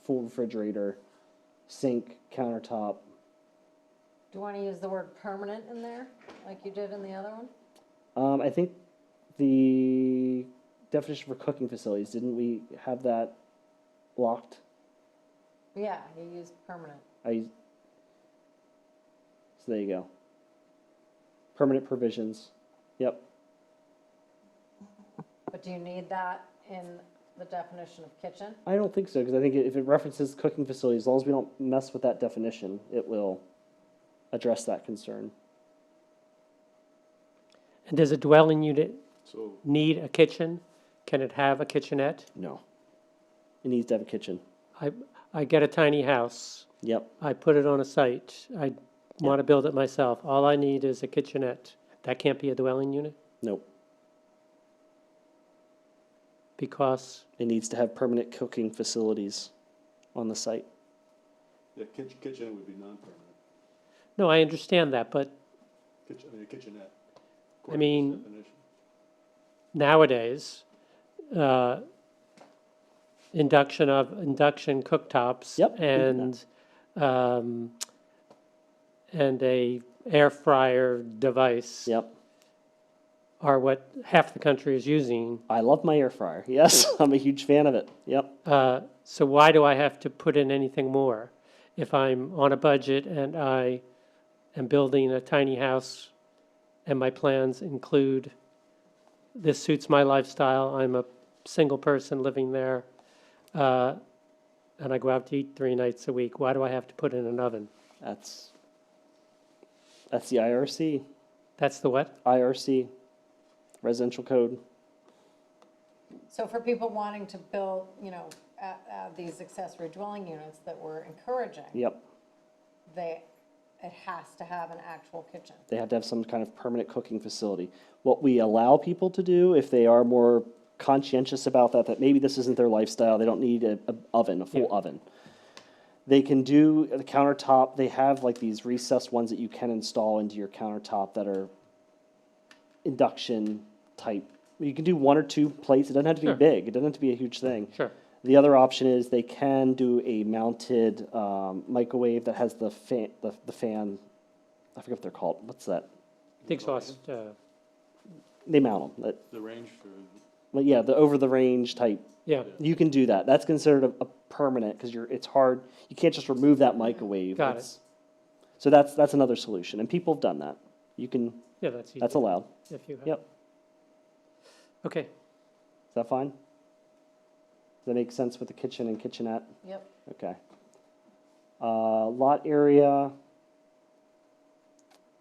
full refrigerator, sink, countertop. Do you want to use the word permanent in there, like you did in the other one? I think the definition for cooking facilities, didn't we have that blocked? Yeah, you used permanent. So there you go. Permanent provisions. Yep. But do you need that in the definition of kitchen? I don't think so, because I think if it references cooking facilities, as long as we don't mess with that definition, it will address that concern. And does a dwelling unit So, need a kitchen? Can it have a kitchenette? No. It needs to have a kitchen. I get a tiny house. Yep. I put it on a site. I want to build it myself. All I need is a kitchenette. That can't be a dwelling unit Nope. because, It needs to have permanent cooking facilities on the site. yeah, kitchen would be non-permanent. no, I understand that, but A kitchenette. I mean- according to this definition. nowadays, induction cooktops Yep, we do and a air fryer device Yep. are what half the country is using. I love my air fryer. Yes, I'm a huge fan of it. Yep. So why do I have to put in anything more? If I'm on a budget and I am building a tiny house and my plans include, this suits my lifestyle, I'm a single person living there, and I go out to eat 3 nights a week, why do I have to put in an oven? That's the IRC. That's the what? IRC. Residential code. So for people wanting to build, these accessory dwelling units that we're encouraging, Yep. it has to have an actual kitchen. They have to have some kind of permanent cooking facility. What we allow people to do, if they are more conscientious about that maybe this isn't their lifestyle, they don't need a oven, a full Yeah. oven. They can do the countertop. They have like these recessed ones that you can install into your countertop that are induction type. You can do 1 or 2 plates. It doesn't have to be Sure. big. It doesn't have to be a huge thing. Sure. The other option is they can do a mounted microwave that has the fan. The fan. I forget what they're called. What's that? The exhaust, They mount them. The range for, Well, yeah, the over the range type. yeah, You can do that. That's considered a permanent because it's hard. You can't just remove that microwave. Got it. So that's another solution, and people have done that. You can. yeah, that's easy. That's allowed. If you have. Yep. Okay, Is that fine? Does that make sense with the kitchen and kitchenette? Yep. Okay. Lot area.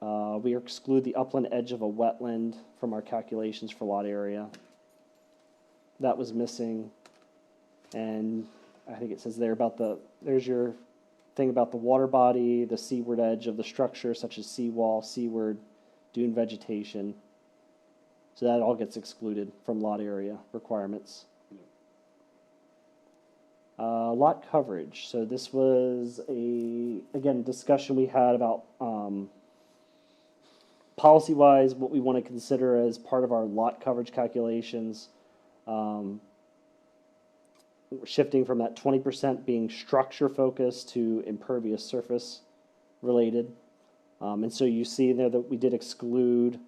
We exclude the upland edge of a wetland from our calculations for lot area. That was missing. And I think it says there about there's your thing about the water body, the seaward edge of the structure, such as seawall, seaward, dune vegetation. So that all gets excluded from lot area requirements. Lot coverage. So this was again, discussion we had about policy-wise, what we want to consider as part of our lot coverage calculations. Shifting from that 20% being structure-focused to impervious surface related. And so you see there that we did exclude,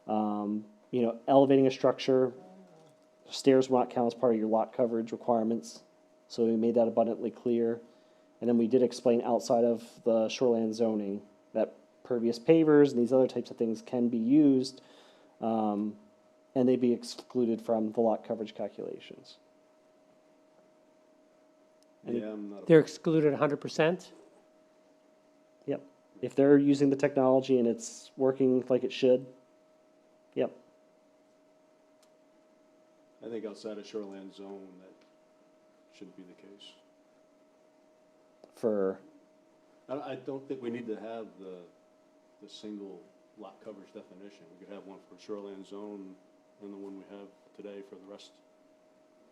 elevating a structure. Stairs will not count as part of your lot coverage requirements. So we made that abundantly clear. And then we did explain outside of the shoreline zoning that pervious pavers and these other types of things can be used, and they'd be excluded from the lot coverage calculations. yeah, I'm not. they're excluded 100%? Yep. If they're using the technology and it's working like it should, yep. I think outside of shoreline zone, that shouldn't be the case. For, I don't think we need to have the single lot coverage definition. We could have one for shoreline zone and the one we have today for the rest.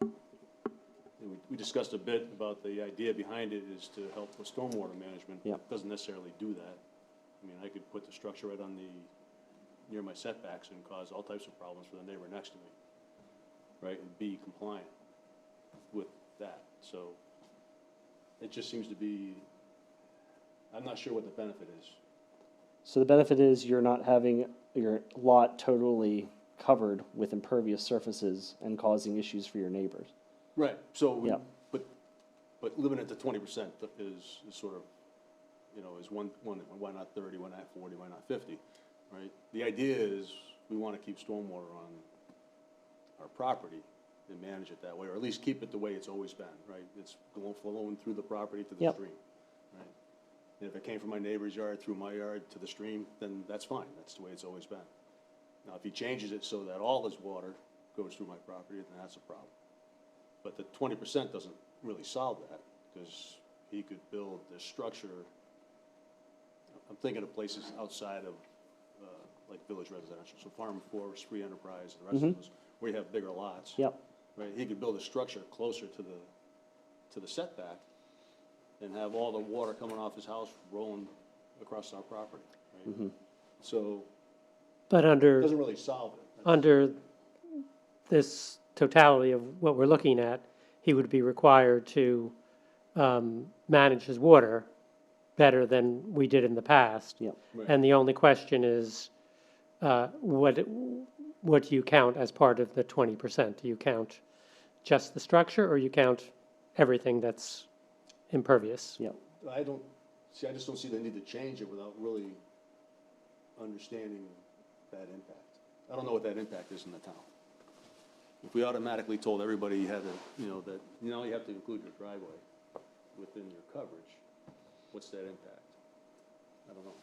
And we discussed a bit about the idea behind it is to help with stormwater management. Yep. It doesn't necessarily do that. I mean, I could put the structure right near my setbacks and cause all types of problems for the neighbor next to me. right, and be compliant with that. So it just seems to be, I'm not sure what the benefit is. So the benefit is you're not having your lot totally covered with impervious surfaces and causing issues for your neighbors. Right, so, Yeah. but limiting it to 20% is sort of, you know, is why not 30, why not 40, why not 50, right? The idea is we want to keep stormwater on our property and manage it that way, or at least keep it the way it's always been, right? It's flowing through the property to the Yep. stream, right? And if it came from my neighbor's yard through my yard to the stream, then that's fine, that's the way it's always been. Now, if he changes it so that all his water goes through my property, then that's a problem. But the 20% doesn't really solve that, because he could build this structure. I'm thinking of places outside of, like village residential, so farm, forest, free enterprise, and the rest of those, where you have bigger lots. Yep. Right, he could build a structure closer to the setback and have all the water coming off his house rolling across our property, right? So, But it under, doesn't really solve it. under this totality of what we're looking at, he would be required to manage his water better than we did in the past. Yep. Right. And the only question is, what do you count as part of the 20%? Do you count just the structure, or you count everything that's impervious? Yep. I just don't see the need to change it without really understanding that impact. I don't know what that impact is in the town. If we automatically told everybody you had to, that, you have to include your driveway within your coverage, what's that impact? I don't know.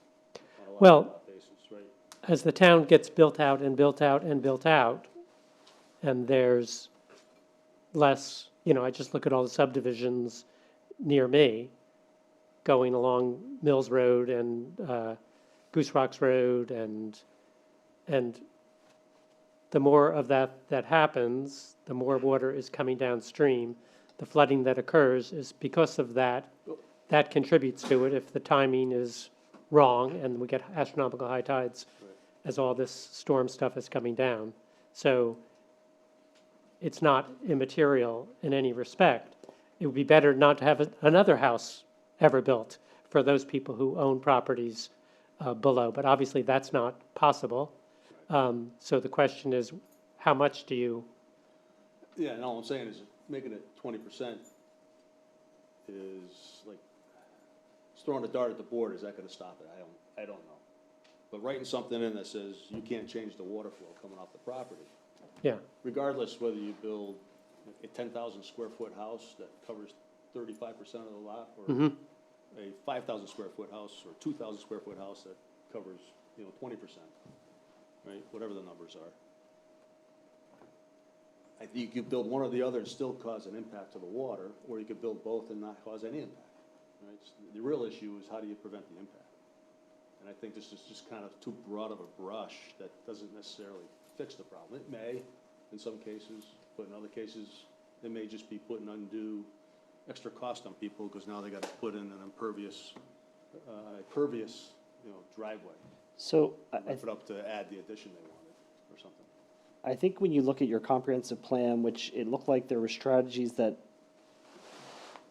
On a lot basis, right? As the town gets built out and built out and built out, and there's less, I just look at all the subdivisions near me, going along Mills Road and Goose Rocks Road, and the more of that happens, the more water is coming downstream. The flooding that occurs is because of that. That contributes to it if the timing is wrong and we get astronomical high tides as all this storm stuff is coming down. So it's not immaterial in any respect. It would be better not to have another house ever built for those people who own properties below, but obviously that's not possible. So the question is, how much do you? Yeah, and all I'm saying is making it 20% is like, it's throwing a dart at the board. Is that gonna stop it? I don't know. But writing something in that says you can't change the water flow coming off the property, Yeah, regardless whether you build a 10,000 square foot house that covers 35% of the lot, or a 5,000 square foot house, or 2,000 square foot house that covers, 20%, right? Whatever the numbers are. I think you could build one or the other and still cause an impact to the water, or you could build both and not cause any impact, right? So the real issue is how do you prevent the impact? And I think this is just kind of too broad of a brush that doesn't necessarily fix the problem. It may, in some cases, but in other cases, it may just be putting undue extra cost on people, because now they got to put in an impervious, driveway. So Lift it up to add the addition they wanted, or something. I think when you look at your comprehensive plan, which it looked like there were strategies that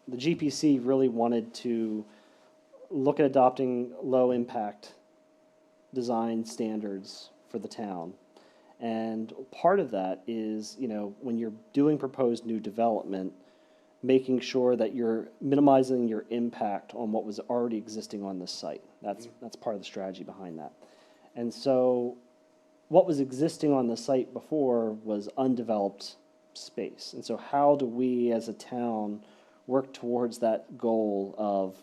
the GPC really wanted to look at adopting low-impact design standards for the town. And part of that is, when you're doing proposed new development, making sure that you're minimizing your impact on what was already existing on the site. That's part of the strategy behind that. And so what was existing on the site before was undeveloped space. And so how do we as a town work towards that goal of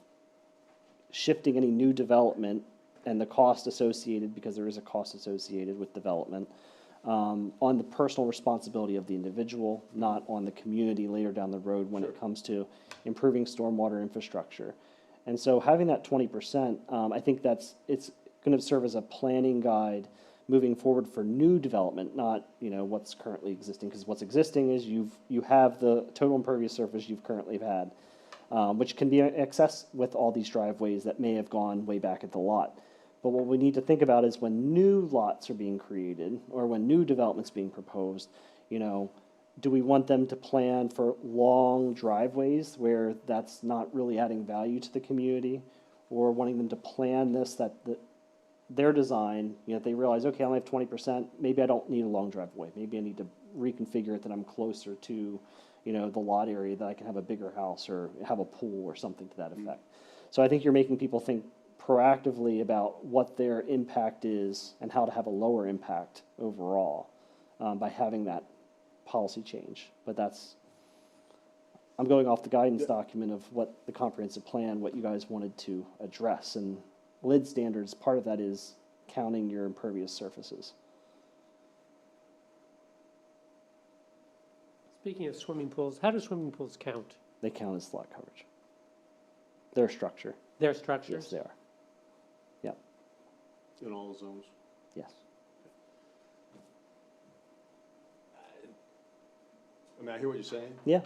shifting any new development and the cost associated, because there is a cost associated with development, on the personal responsibility of the individual, not on the community later down the road when it comes to improving stormwater infrastructure. And so having that 20%, I think it's going to serve as a planning guide moving forward for new development, not what's currently existing, because what's existing is you have the total impervious surface you've currently had, which can be accessed with all these driveways that may have gone way back at the lot. But what we need to think about is when new lots are being created, or when new development's being proposed, do we want them to plan for long driveways where that's not really adding value to the community? Or wanting them to plan this, their design, they realize, okay, I only have 20%, maybe I don't need a long driveway. Maybe I need to reconfigure it that I'm closer to, the lot area, that I can have a bigger house or have a pool or something to that effect. So I think you're making people think proactively about what their impact is and how to have a lower impact overall by having that policy change. But I'm going off the guidance document of what the comprehensive plan, what you guys wanted to address. And lid standards, part of that is counting your impervious surfaces. Speaking of swimming pools, how do swimming pools count? They count as lot coverage. Their structure. Their structures? Yes, they are. Yep. In all zones. Yes. I mean, I hear what you're saying, Yeah.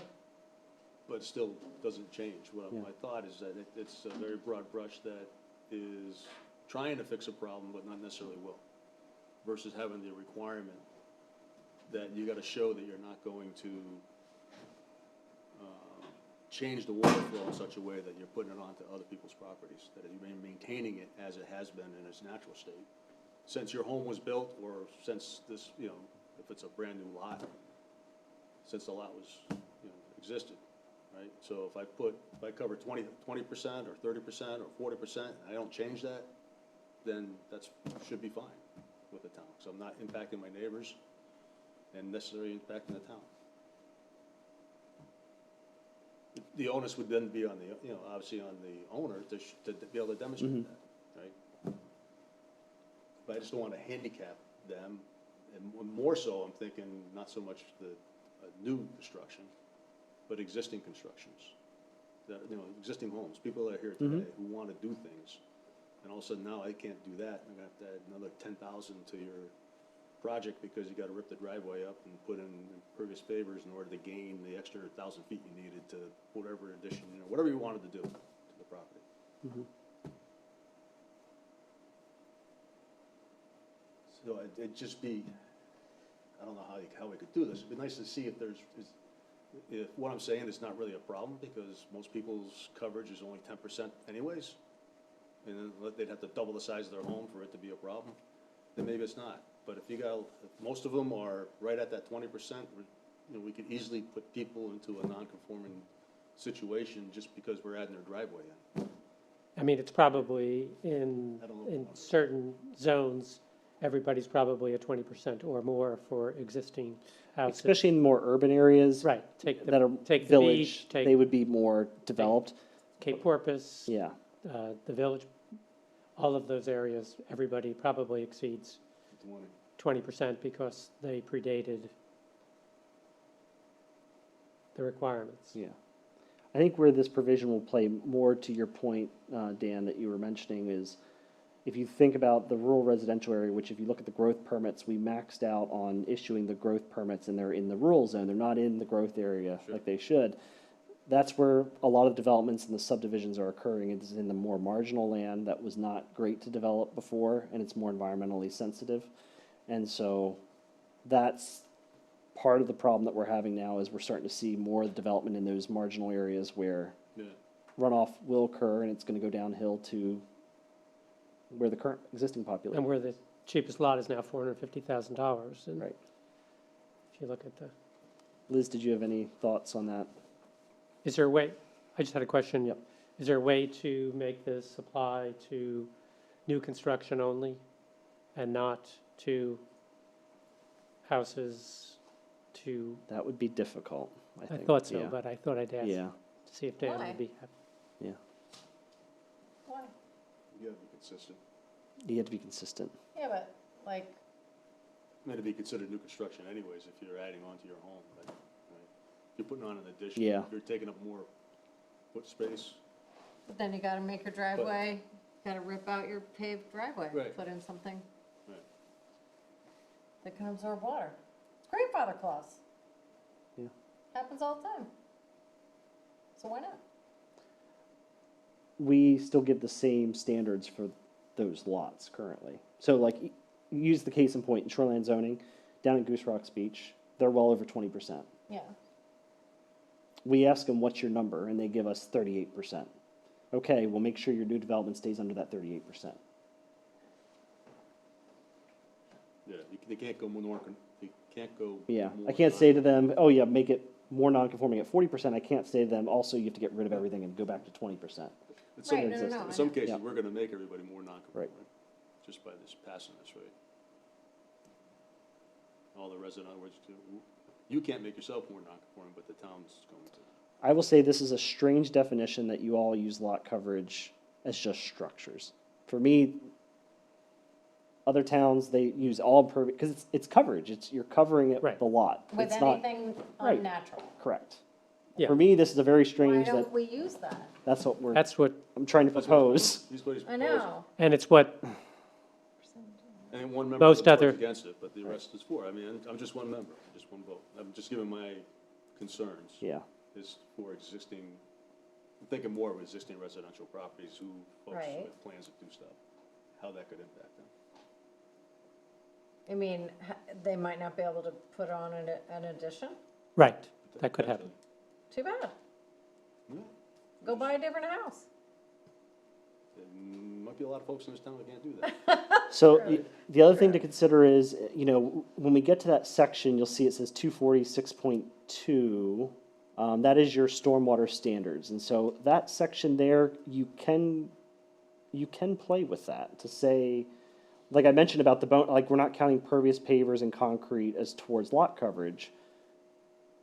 but it still doesn't change. Well, Yeah. my thought is that it's a very broad brush that is trying to fix a problem, but not necessarily will, versus having the requirement that you gotta show that you're not going to change the water flow in such a way that you're putting it onto other people's properties, that you're maintaining it as it has been in its natural state. Since your home was built, or since this, if it's a brand-new lot, since the lot was, existed, right? So if I cover 20% or 30% or 40%, and I don't change that, then should be fine with the town. So I'm not impacting my neighbors and necessarily impacting the town. The onus would then be on the, obviously on the owner to be able to demonstrate that, right? But I just don't want to handicap them, and more so, I'm thinking not so much the new construction, but existing constructions, existing homes, people that are here today who want to do things, and all of a sudden now I can't do that. I'm gonna have to add another 10,000 to your project because you got to rip the driveway up and put in impervious pavers in order to gain the extra 1,000 feet you needed to whatever addition, whatever you wanted to do to the property. So it'd just be, I don't know how we could do this. It'd be nice to see if what I'm saying is not really a problem, because most people's coverage is only 10% anyways, and then they'd have to double the size of their home for it to be a problem, then maybe it's not. But if most of them are right at that 20%, we could easily put people into a non-conforming situation just because we're adding their driveway in. I mean, it's probably in certain zones, everybody's probably at 20% or more for existing houses. Especially in more urban areas. Right, That take are the village, beach, they would be more developed. Cape Porpoise, Yeah. the village, all of those areas, everybody probably exceeds 20% because they predated the requirements. Yeah. I think where this provision will play more to your point, Dan, that you were mentioning is if you think about the rural residential area, which if you look at the growth permits, we maxed out on issuing the growth permits and they're in the rural zone. They're not in the growth area like they should. That's where a lot of developments and the subdivisions are occurring. It's in the more marginal land that was not great to develop before, and it's more environmentally sensitive. And so that's part of the problem that we're having now is we're starting to see more development in those marginal areas where runoff will occur, and it's going to go downhill to where the current existing population. And where the cheapest lot is now $450,000. And Right. if you look at Liz, did you have any thoughts on that? is there a way, I just had a question. Yep. Is there a way to make this apply to new construction only and not to houses to, That would be difficult, I I think. thought so, Yeah. but I thought I'd ask Yeah, to see if Dan Why? would be happy. yeah. Why? You gotta be consistent. You have to be consistent. Yeah, but like, Meant to be considered new construction anyways if you're adding on to your home, right? If you're putting on an addition, Yeah. you're taking up more foot space. but then you gotta make your driveway, gotta rip out your paved driveway, Right. put in something Right. that can absorb water. It's grandfather clause. Yeah. Happens all the time. So why not? We still give the same standards for those lots currently. So like, use the case in point in shoreline zoning, down at Goose Rocks Beach, they're well over 20%. Yeah, We ask them, what's your number? And they give us 38%. Okay, well, make sure your new development stays under that 38%. Yeah, they can't go more, they can't go. Yeah, more I can't say to non- them, oh yeah, make it more non-conforming at 40%. I can't say to them, also you have to get rid of everything and go back to 20%. In some, Right, no, no, no, in I some know. cases, Yeah. we're gonna make everybody more non-conforming, Right. just by this, passing this, right? All the resident, words, you can't make yourself more non-conforming, but the town's going to. I will say this is a strange definition that you all use lot coverage as just structures. For me, other towns, they use all impervious, because it's coverage, you're covering it with Right. the lot. with It's not anything Right. unnatural. correct. Yeah. For me, this is a very Why strange, don't we use that? that's what That's what, I'm trying to That's what propose. he's what he's I proposing. know. and it's what And one member Most of the board's other- against it, but the rest is for. I mean, I'm just one member, just one vote. I'm just giving my concerns. Yeah, Is for existing, I'm thinking more of existing residential properties who folks Right. with plans to do stuff, how that could impact them. I mean, they might not be able to put on an addition? right, that could happen. Too bad. Yeah. Go buy a different house. There might be a lot of folks in this town that can't do that. so Right. the other thing to consider is, when we get to that section, you'll see it says 246.2. That is your stormwater standards, and so that section there, you can play with that to say, like I mentioned about the bone, like we're not counting pervious pavers and concrete as towards lot coverage.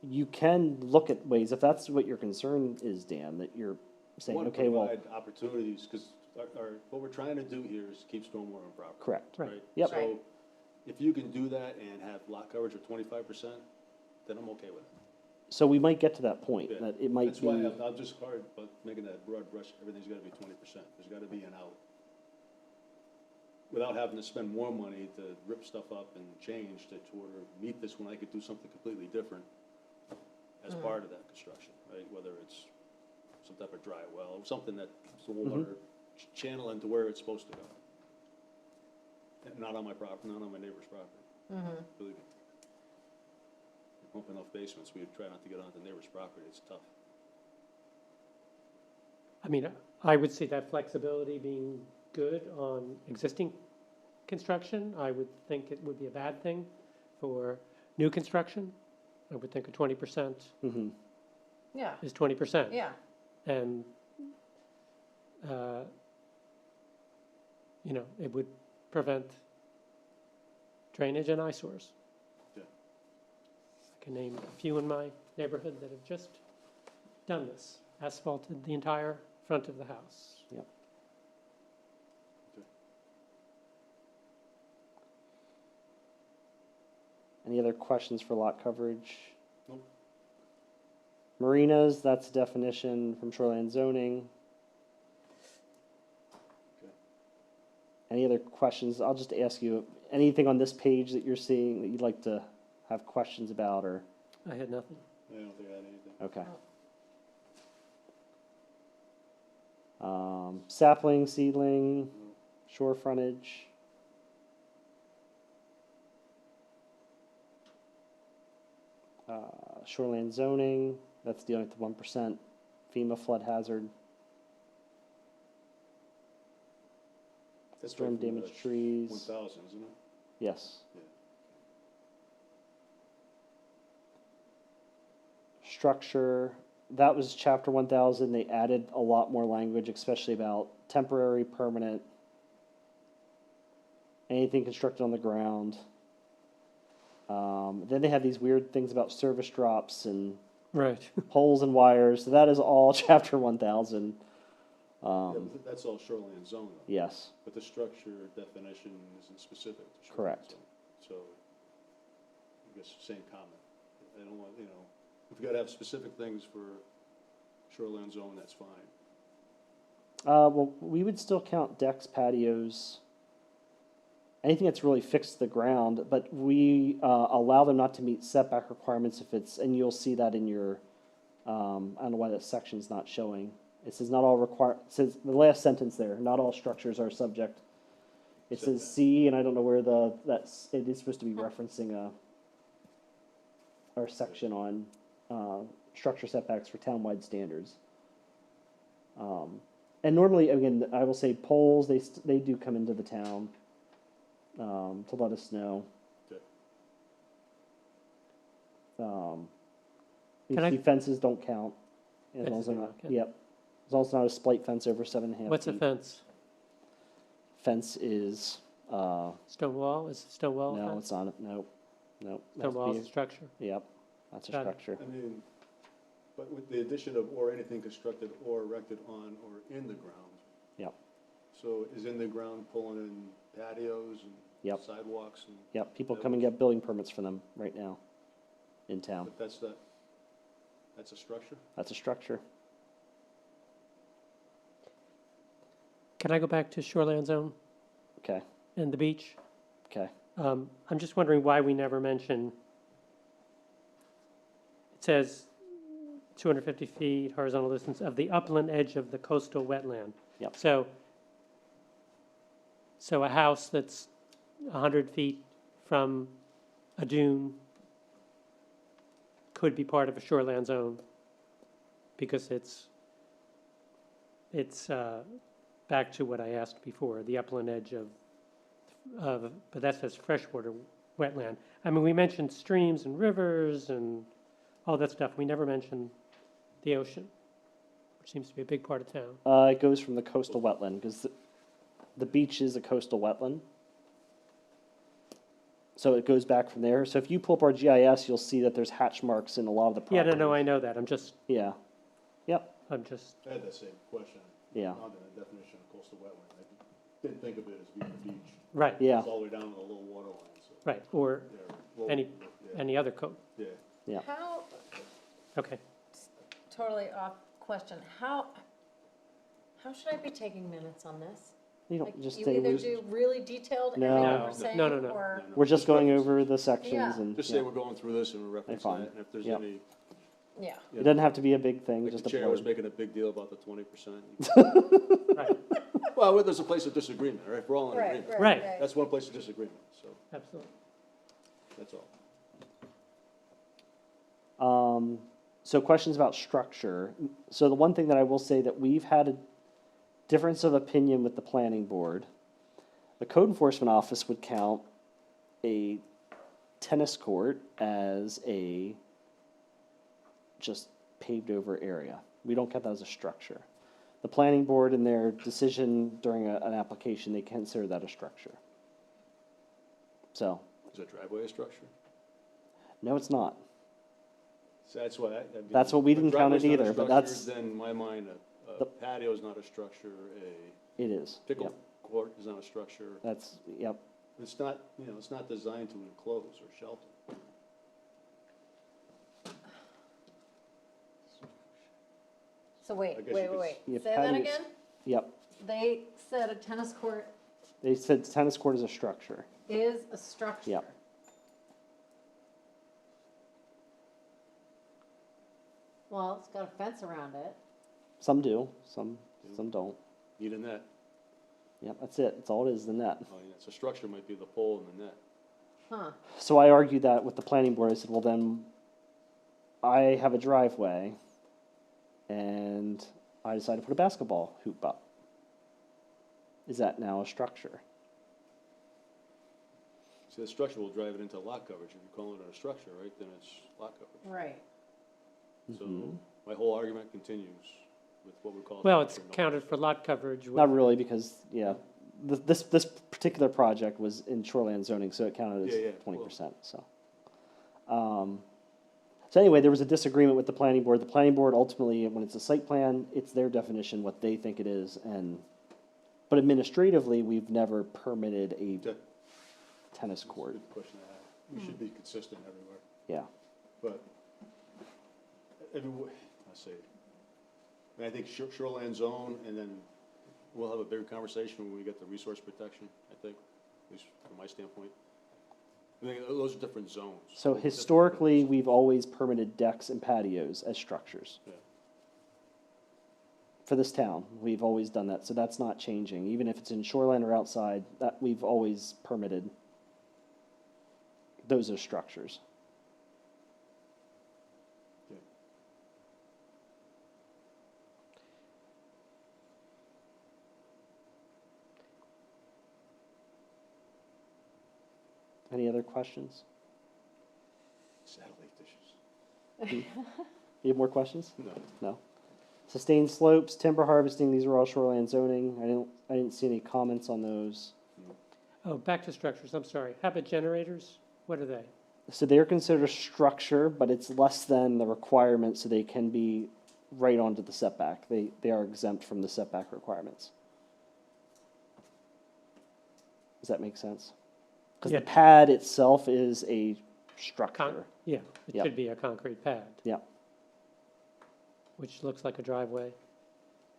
You can look at ways, if that's what your concern is, Dan, that you're saying, Want to okay, well, provide opportunities, because what we're trying to do here is keep stormwater on property. correct. Right. Right? Yep. So Right. if you can do that and have lot coverage of 25%, then I'm okay with it. So we might get to that point, Yeah. that it might That's why be, I'm just hard, but making that broad brush, everything's gotta be 20%. There's gotta be an out. Without having to spend more money to rip stuff up and change to order, meet this when I could do something completely different as part of that construction, right? Whether it's some type of dry well, or something that the water channel into where it's supposed to go. And not on my property, not on my neighbor's property. Believe me. We pump enough basements, we try not to get onto neighbor's property, it's tough. I mean, I would see that flexibility being good on existing construction. I would think it would be a bad thing for new construction. I would think a 20% mhm. Yeah, is 20%. yeah. And, it would prevent drainage and eyesores. Yeah. I can name a few in my neighborhood that have just done this, asphalted the entire front of the house. Any other questions for lot coverage? Nope. Marinas, that's a definition from shoreline zoning. Okay. Any other questions? I'll just ask you, anything on this page that you're seeing that you'd like to have questions about, or, I had nothing. I don't think I had anything. okay. Sapling, seedling, shore frontage. Shoreline zoning, that's dealing with the 1% FEMA flood hazard, That's storm right from the damaged trees. 1,000, isn't it? Yes. Yeah. Structure, that was chapter 1000. They added a lot more language, especially about temporary, permanent, anything constructed on the ground. Then they have these weird things about service drops and Right. poles and wires. So that is all chapter 1000. Yeah, but that's all shoreline zone, though. Yes, But the structure definition isn't specific to shoreline Correct. zone. So, I guess same comment. I don't want, if you gotta have specific things for shoreline zone, that's fine. well, we would still count decks, patios, anything that's really fixed to the ground, but we allow them not to meet setback requirements if it's, and you'll see that in your, I don't know why that section's not showing. It says not all require, it says, the last sentence there, not all structures are subject. It says C, and I don't know where it is supposed to be referencing a our section on, structure setbacks for townwide standards. And normally, again, I will say poles, they do come into the town, to let us know. Okay. Can I- The fences don't count. As long as Fences they're don't not, count. yep. As long as it's not a split fence over 7.5 What's a feet. fence? Fence is, Stone wall? Is it stone wall? no, fence? it's not, nope. Has Stone to wall be is a structure. Yep, that's a Got it. structure. I mean, but with the addition of or anything constructed or erected on or in the ground. Yep. So is in the ground pulling in patios and Yep. sidewalks and, Yep, people come and get building permits for them right now in town. but that's a structure? That's a structure. Can I go back to shoreline zone Okay, and the beach? okay. I'm just wondering why we never mention, it says 250 feet horizontal distance of the upland edge of the coastal wetland. Yep. So a house that's 100 feet from a dune could be part of a shoreline zone because it's back to what I asked before, the upland edge but that says freshwater wetland. I mean, we mentioned streams and rivers and all that stuff. We never mentioned the ocean, which seems to be a big part of town. It goes from the coastal wetland, because the beach is a coastal wetland. So it goes back from there. So if you pull up our GIS, you'll see that there's hatch marks in a lot of the Yeah, properties. no, I know that. I'm just, Yeah, I had that same question. yeah, On the definition of coastal wetland. I didn't think of it as being a beach. right, yeah, It's all the way down to the low water line, so. right, or Yeah, low- Any- yeah, any other code. Yeah. yeah. How, Okay. totally off question, how should I be taking minutes on this? You Like, don't just you say, either do really detailed No. everything No, we're saying, no, no, no. or, we're just going reference- over the sections Yeah. and, Just yeah. say we're going through this and we're referencing fine. that, and if there's Yep. any, yeah. It doesn't have to be a big thing, like just the a chair was blurb. making a big deal about the 20%. Right, Well, there's a place of disagreement, right? We're all in Right, agreement. Right. That's one place of disagreement, so absolutely. that's all. So questions about structure. So the one thing that I will say that we've had a difference of opinion with the planning board. The code enforcement office would count a tennis court as a just paved over area. We don't count that as a structure. The planning board in their decision during an application, they consider that a structure. So, Is a driveway a structure? no, it's not. So that's what I mean. That's what we if a didn't count it driveway's not a either, but structure, that's- Then in my mind, a The- patio is not a structure, It is. a pickle Yep. court is not a structure. That's, yep. It's not, it's not designed to enclose or shelter. So wait, I guess wait, you could wait, Yeah, say that patios. again? Yep. They said a tennis court They said tennis court is a structure. is a structure. Yep. Well, it's got a fence around it. Some do, some don't. Need a net. Yep, that's it. That's all it is, the net. Oh, yeah, so structure might be the pole and the net. Huh, So I argued that with the planning board. I said, well, then I have a driveway and I decided to put a basketball hoop up. Is that now a structure? So the structure will drive it into lot coverage. If you call it a structure, right, then it's lot coverage. right. So Mhm. my whole argument continues with what we call. Well, it's structure, no counted for lot coverage. Not really, because, yeah, this particular project was in shoreline zoning, so it counted Yeah, yeah, as 20%, so. So anyway, there was a disagreement with the planning board. The planning board ultimately, when it's a site plan, it's their definition, what they think it is, but administratively, we've never permitted a Okay. tennis That's a court, good question to have. We should be consistent everywhere, yeah. but everywhere, let's see. And I think shoreline zone, and then we'll have a bigger conversation when we get the resource protection, I think, at least from my standpoint. I think those are different zones. So Different historically, zones. we've always permitted decks and patios as structures. Yeah. For this town, we've always done that, so that's not changing. Even if it's in shoreline or outside, that we've always permitted those as structures. Any other questions? Satellite dishes. You have more questions? No. No. Sustained slopes, timber harvesting, these are all shoreline zoning. I didn't see any comments on those. Oh, back to structures, I'm sorry. How about generators? What are they? So they're considered a structure, but it's less than the requirement, so they can be right onto the setback. They are exempt from the setback requirements. Does that make sense? Because Yeah. the pad itself is a structure. Yeah, it Yep. should be a concrete pad. Yep. Which looks like a driveway,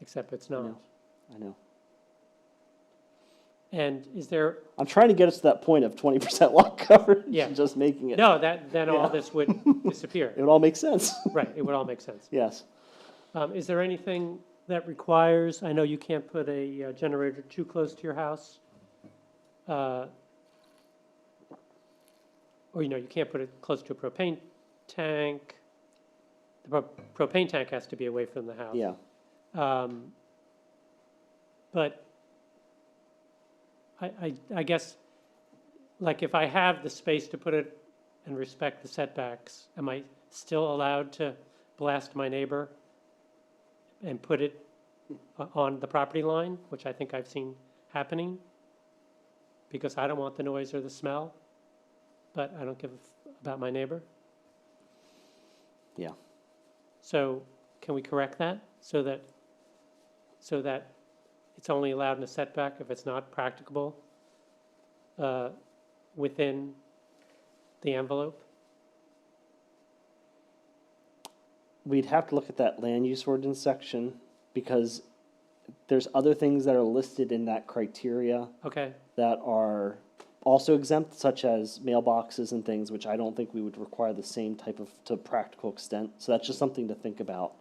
except it's not. I know. And is there, I'm trying to get us to that point of 20% lot coverage. Yeah. And just making it. no, then all Yeah. this would disappear. It would all make sense. Right, it would all make sense. Yes. Is there anything that requires, I know you can't put a generator too close to your house. Or, you can't put it close to a propane tank. The propane tank has to be away from the house. Yeah. But I guess, like, if I have the space to put it and respect the setbacks, am I still allowed to blast my neighbor and put it on the property line, which I think I've seen happening? Because I don't want the noise or the smell, but I don't give about my neighbor. Yeah. So can we correct that so that it's only allowed in a setback if it's not practicable within the envelope? We'd have to look at that land use ordinance section because there's other things that are listed in that criteria Okay, that are also exempt, such as mailboxes and things, which I don't think we would require the same type of, to practical extent. So that's just something to think about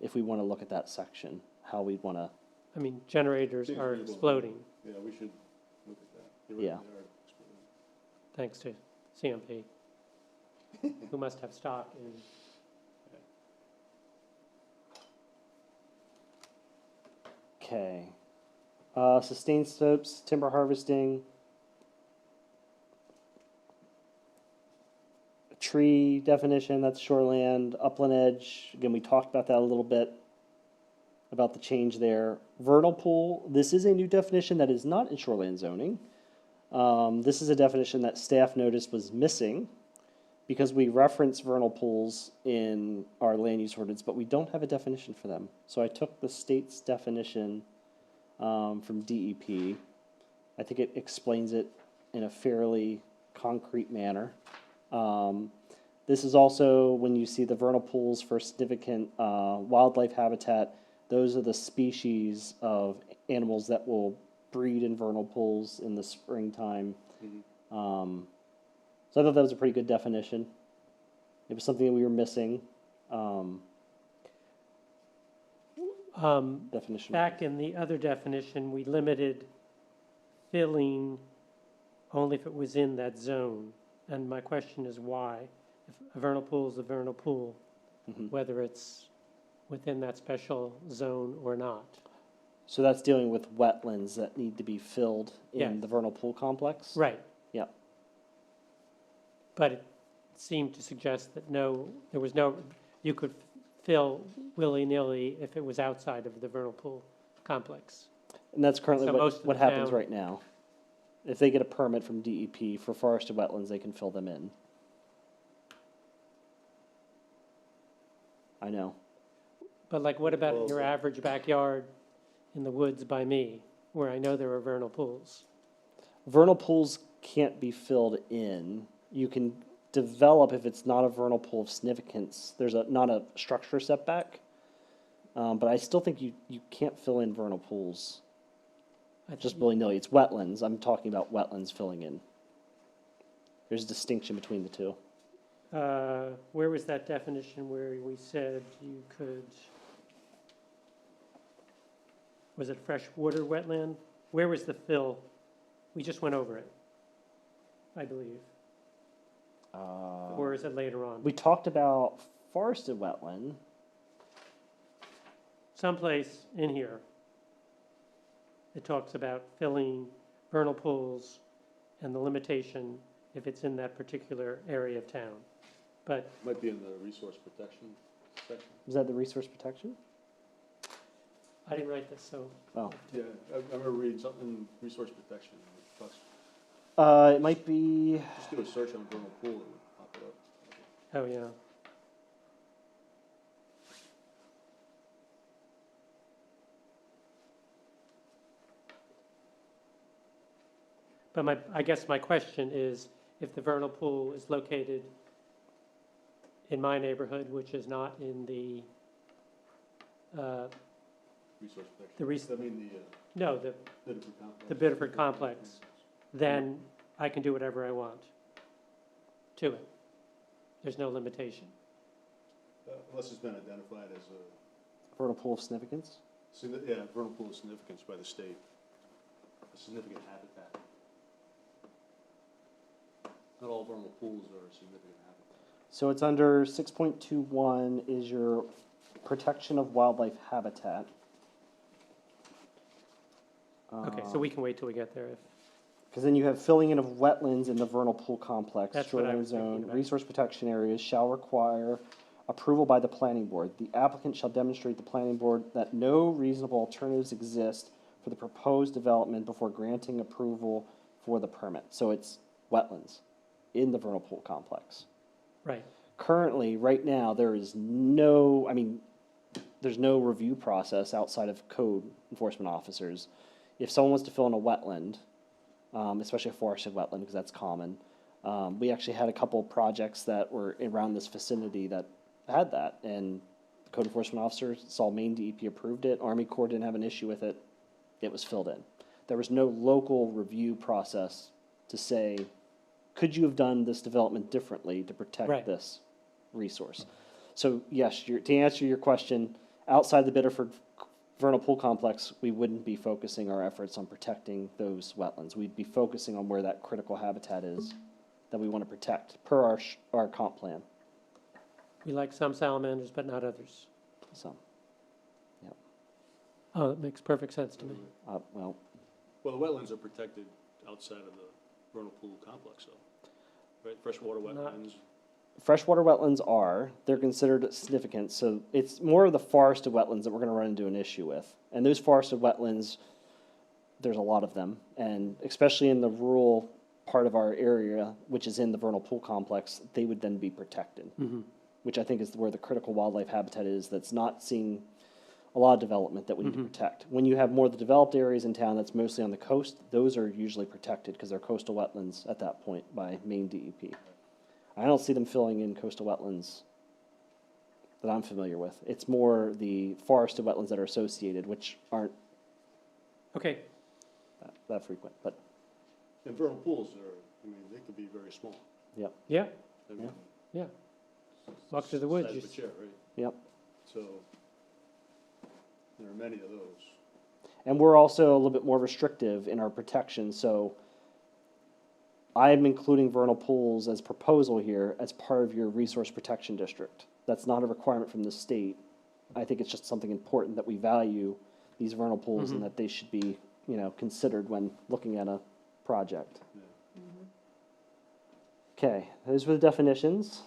if we want to look at that section, how we'd want to. I mean, generators Seems are reasonable. exploding, Yeah, we should look at that. You're right, Yeah. they are exploding. thanks to CMP, who must have stock in. Okay. Sustained slopes, timber harvesting. Tree definition, that's shoreland, upland edge. Again, we talked about that a little bit, about the change there. Vernal pool, this is a new definition that is not in shoreland zoning. This is a definition that staff noticed was missing because we reference vernal pools in our land use ordinance, but we don't have a definition for them. So I took the state's definition from DEP. I think it explains it in a fairly concrete manner. This is also when you see the vernal pools for significant wildlife habitat, those are the species of animals that will breed in vernal pools in the springtime. So I thought that was a pretty good definition. It was something that we were missing. Definition. Back in the other definition, we limited filling only if it was in that zone. And my question is why? If a vernal pool is a vernal pool, Mhm. whether it's within that special zone or not. So that's dealing with wetlands that need to be filled in Yeah. the vernal pool complex? Right. Yeah. But it seemed to suggest that there was no, you could fill willy-nilly if it was outside of the vernal pool complex. And that's currently So most what, of what the happens town- right now. If they get a permit from DEP for forested wetlands, they can fill them in. I know. But like, what about Well, your average backyard in the woods by me, where I know there are vernal pools? Vernal pools can't be filled in. You can develop if it's not a vernal pool of significance. There's not a structure setback. But I still think you can't fill in vernal pools I think just you- willy-nilly. It's wetlands. I'm talking about wetlands filling in. There's a distinction between the two. Where was that definition where we said you could, was it freshwater wetland? Where was the fill? We just went over it, I believe. Or is it later on? We talked about forested wetland. Someplace in here, it talks about filling vernal pools and the limitation if it's in that particular area of town. But Might be in the resource protection section. Is that the resource protection? I didn't write this, so, Oh, Yeah, I remember reading something, resource protection. It talks- it might be, Just do a search on vernal pool, it would pop it up. oh, yeah. But I guess my question is, if the vernal pool is located in my neighborhood, which is not in the, Resource protection. The res- I mean, no, the Biddeford complex. the Biddeford complex, then I can do whatever I want to it. There's no limitation. Unless it's been identified as a, vernal pool of significance? vernal pool of significance by the state, a significant habitat. Not all vernal pools are a significant habitat. So it's under 6.21 is your protection of wildlife habitat. Okay, so we can wait till we get there. Because then you have filling in of wetlands in the vernal pool complex. That's what I Shoreline was thinking zone, about. resource protection areas shall require approval by the planning board. The applicant shall demonstrate to the planning board that no reasonable alternatives exist for the proposed development before granting approval for the permit. So it's wetlands in the vernal pool complex. Right, Currently, right now, there is no, there's no review process outside of code enforcement officers. If someone wants to fill in a wetland, especially a forested wetland, because that's common, we actually had a couple of projects that were around this vicinity that had that, and the code enforcement officer saw Maine DEP approved it, Army Corps didn't have an issue with it, it was filled in. There was no local review process to say, could you have done this development differently to protect Right. this resource? So yes, to answer your question, outside the Biddeford vernal pool complex, we wouldn't be focusing our efforts on protecting those wetlands. We'd be focusing on where that critical habitat is that we want to protect per our comp plan. we like some salamanders, but not others. So, Oh, that makes perfect sense to me. well, Well, the wetlands are protected outside of the vernal pool complex, though, right? Freshwater wetlands. freshwater wetlands they're considered significant, so it's more of the forested wetlands that we're gonna run into an issue with. And those forested wetlands, there's a lot of them, and especially in the rural part of our area, which is in the vernal pool complex, they would then be protected. Which I think is where the critical wildlife habitat is, that's not seeing a lot of development that we need to protect. When you have more of the developed areas in town that's mostly on the coast, those are usually protected because they're coastal wetlands at that point by Maine DEP. I don't see them filling in coastal wetlands that I'm familiar with. It's more the forested wetlands that are associated, which aren't Okay, that frequent, but, And vernal pools they could be very small. yep, yeah, I mean, yeah. Walk through the woods, size you of a s- chair, right? yep. So, there are many of those. And we're also a little bit more restrictive in our protection, so I'm including vernal pools as proposal here as part of your resource protection district. That's not a requirement from the state. I think it's just something important that we value these vernal pools and that they should be, considered when looking at a project. Yeah. Okay, those were the definitions.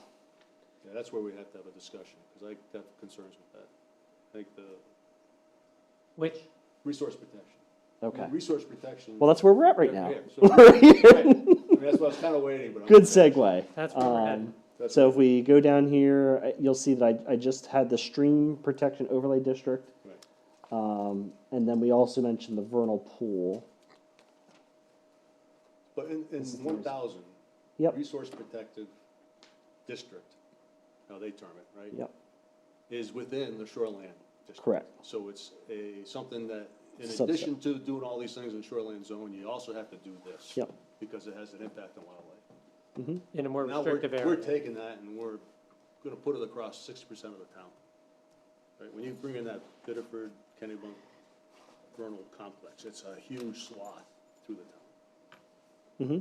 Yeah, that's where we have to have a discussion, because I have concerns with that. I think the which, resource protection. Okay. Resource protection. Well, that's where we're at right now. Yeah, so- right. I mean, that's what I was kind of waiting, but. Good segue. that's where we're headed. That's So what- if we go down here, you'll see that I just had the stream protection overlay district. Right. And then we also mentioned the vernal pool. But in This is the 1,000. Yep. Resource protected district, how they term it, right? Yep, Is within the shoreline district. correct. So it's something that, in Subset. addition to doing all these things in shoreline zone, you also have to do this. Yep. Because it has an impact on wildlife. In a more Now, restrictive we're area. taking that and we're gonna put it across 60% of the town. Right, when you bring in that Biddeford, Kennebunk, vernal complex, it's a huge swath through the town.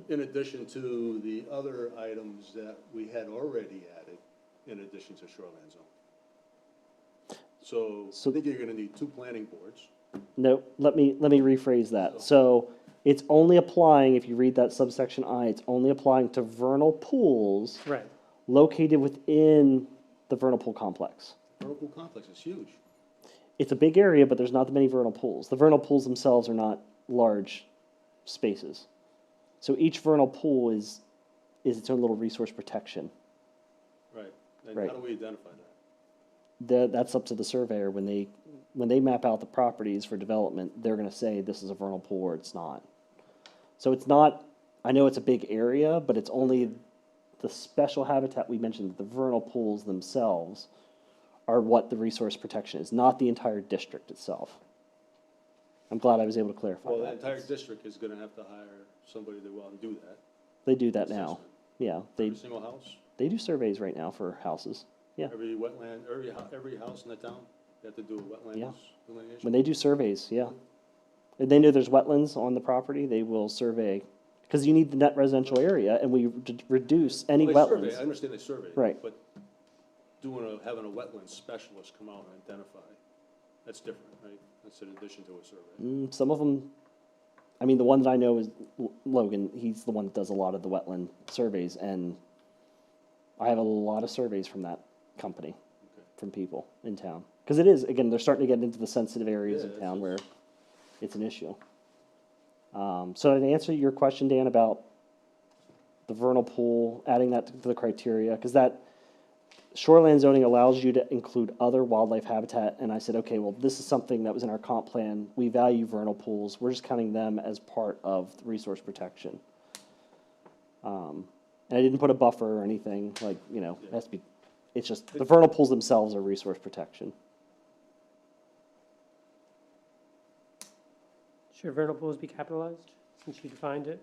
In addition to the other items that we had already added, in addition to shoreline zone. So So- I think you're gonna need 2 planning boards. No, let me rephrase that. So It's only applying, if you read that subsection I, it's only applying to vernal pools Right. located within the vernal pool complex. Vernal pool complex is huge. It's a big area, but there's not that many vernal pools. The vernal pools themselves are not large spaces. So each vernal pool is its own little resource protection. Right. And Right. how do we identify that? That's up to the surveyor. When they map out the properties for development, they're gonna say this is a vernal pool or it's not. So it's not, I know it's a big area, but it's only the special habitat we mentioned, the vernal pools themselves are what the resource protection is, not the entire district itself. I'm glad I was able to clarify Well, the that. entire district is gonna have to hire somebody to go out and do that. They do that now. Assessment. Yeah, Every single house, they do surveys right now for houses. Yeah, every wetland, every house in the town, they have to do a wetlands Yeah. delineation. when they do surveys, yeah. If they know there's wetlands on the property, they will survey, because you need the net residential area, and we reduce any Well, they survey, wetlands. I understand they survey. Right. But having a wetland specialist come out and identify, that's different, right? That's in addition to a survey. Some of them, I mean, the one that I know is Logan, he's the one that does a lot of the wetland surveys, and I have a lot of surveys from that company, Okay. from people in town. Because it is, again, they're starting to get into the sensitive areas Yeah, of town it's- where it's an issue. So to answer your question, Dan, about the vernal pool, adding that to the criteria, because that shoreline zoning allows you to include other wildlife habitat, and I said, okay, well, this is something that was in our comp plan. We value vernal pools. We're just counting them as part of the resource protection. And I didn't put a buffer or anything, like, it has to be, it's just, the vernal pools themselves are resource protection. Should vernal pools be capitalized, since you defined it?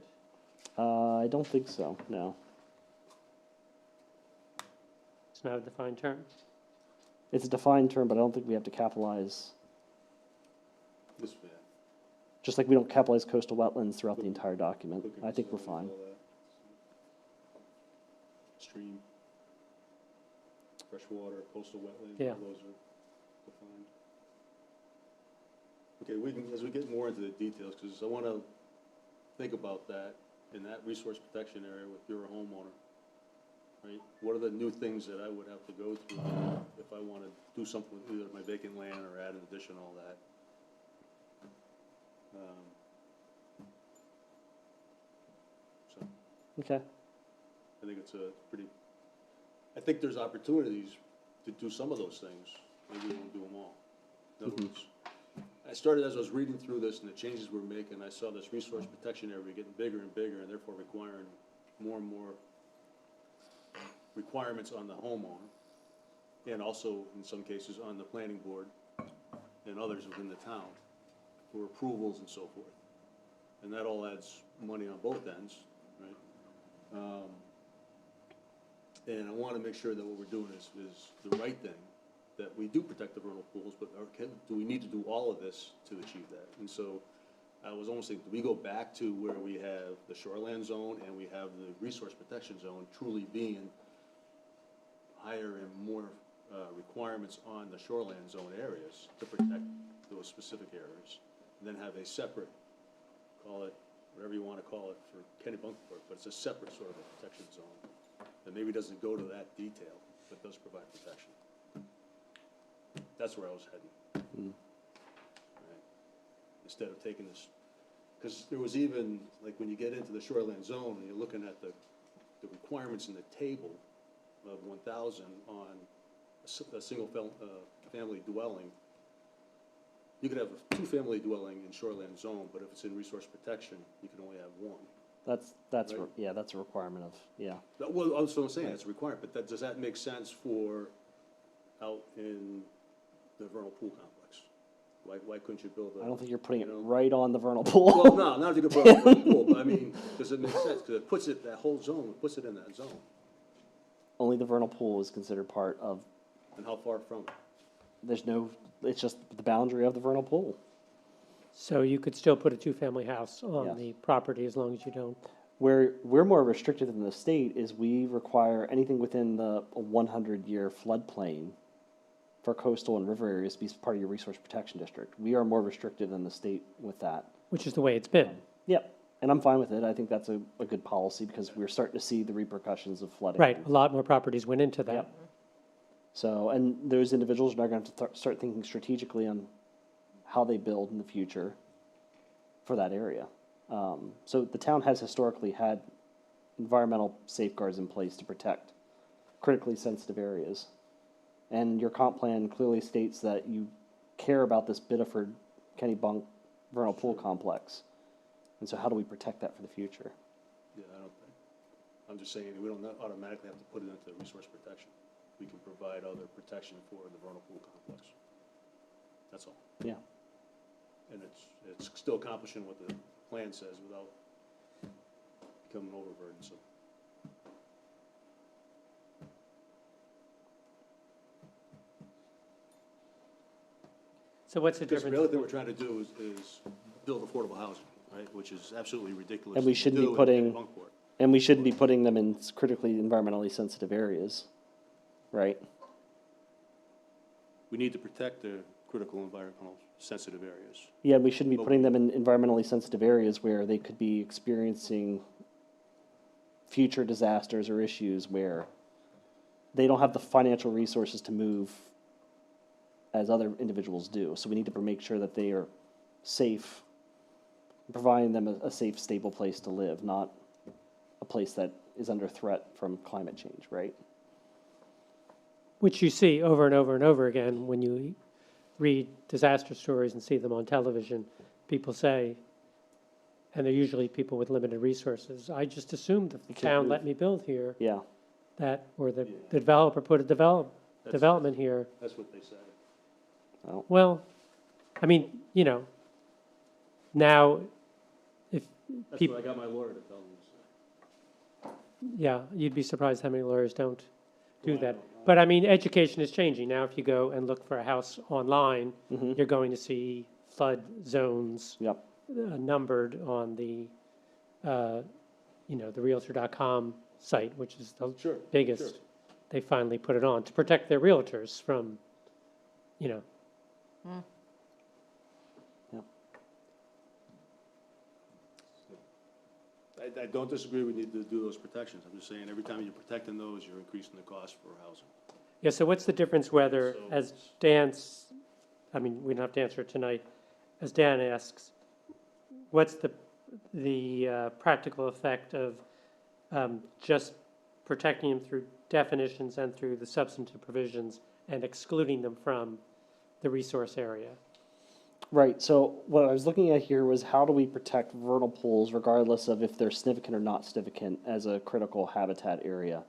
I don't think so, no. It's not a defined term. It's a defined term, but I don't think we have to capitalize, This, yeah. just like we don't capitalize coastal wetlands throughout the entire document. Cooking I think we're facilities, fine. all that. Stream, freshwater, coastal wetlands, Yeah. all those are defined. Okay, as we get more into the details, because I want to think about that in that resource protection area if you're a homeowner, right? What are the new things that I would have to go through if I want to do something with either my vacant land or add an addition, all that? So. Okay, I think it's I think there's opportunities to do some of those things. Maybe we won't do them all. In other words, I started as I was reading through this and the changes we're making, I saw this resource protection area getting bigger and bigger and therefore requiring more and more requirements on the homeowner and also, in some cases, on the planning board and others within the town for approvals and so forth. And that all adds money on both ends, right? And I want to make sure that what we're doing is the right thing, that we do protect the vernal pools, but do we need to do all of this to achieve that? And so I was almost thinking, do we go back to where we have the shoreland zone and we have the resource protection zone truly being higher and more requirements on the shoreland zone areas to protect those specific areas, and then have a separate, call it whatever you want to call it for Kennebunkport, but it's a separate sort of a protection zone that maybe doesn't go to that detail, but does provide protection. That's where I was heading. Right? Instead of taking this, because there was even, like when you get into the shoreland zone and you're looking at the requirements in the table of 1,000 on a single family dwelling, you could have a two-family dwelling in shoreland zone, but if it's in resource protection, you can only have one. that's, Right. yeah, that's a requirement of, yeah. Well, that's what I'm saying, it's a requirement, but does that make sense for out in the vernal pool complex? Why couldn't you build a? I don't think you're putting it you know? right on the vernal pool. Well, no, not if you could put it on the vernal pool, but I mean, does it make sense? Because it puts it, that whole zone, puts it in that zone. Only the vernal pool is considered part of, And how far from it? there's no, it's just the boundary of the vernal pool. So you could still put a two-family house on Yes. the property as long as you don't. Where we're more restricted than the state is we require anything within the 100-year floodplain for coastal and river areas to be part of your resource protection district. We are more restricted than the state with that. Which is the way it's been. Yep, and I'm fine with it. I think that's a good policy because we're starting to see the repercussions of flooding. Right, a lot more properties went into that. Yep. So, and those individuals are now going to have to start thinking strategically on how they build in the future for that area. So the town has historically had environmental safeguards in place to protect critically sensitive areas. And your comp plan clearly states that you care about this Biddeford, Kennebunk, vernal pool complex. And so how do we protect that for the future? Yeah, I'm just saying, we don't automatically have to put it into resource protection. We can provide other protection for the vernal pool complex. That's all. Yeah. And it's still accomplishing what the plan says without becoming overburdensome. So what's the Because difference? the other thing we're trying to do is build affordable housing, right, which is absolutely ridiculous. And we to shouldn't be do in putting- Kennebunkport. And we shouldn't be putting them in critically environmentally sensitive areas, right? We need to protect the critical environmental sensitive areas. Yeah, we shouldn't be But- putting them in environmentally sensitive areas where they could be experiencing future disasters or issues where they don't have the financial resources to move as other individuals do. So we need to make sure that they are safe, providing them a safe, stable place to live, not a place that is under threat from climate change, right? Which you see over and over and over again when you read disaster stories and see them on television. People say, and they're usually people with limited resources, I just assumed if the can't town move. let me build here, Yeah, that, or the Yeah. developer put a That's- development here. That's what they say. Well, I mean, now, if That's people, what I got my lawyer to tell me. yeah, you'd be surprised how many lawyers don't do Well, I that. don't know. But I mean, education is changing. Now, if you go and look for a house online, mm-hmm, you're going to see flood zones yep, numbered on the, the Realtor.com site, which is the Sure. biggest. Sure. They finally put it on to protect their realtors from, I don't disagree we need to do those protections. I'm just saying, every time you're protecting those, you're increasing the cost for housing. Yeah, so what's the difference whether, So as it's- Dan's, I mean, we don't have to answer it tonight, as Dan asks, what's the practical effect of just protecting them through definitions and through the substantive provisions and excluding them from the resource area? right. So what I was looking at here was how do we protect vernal pools regardless of if they're significant or not significant as a critical habitat area?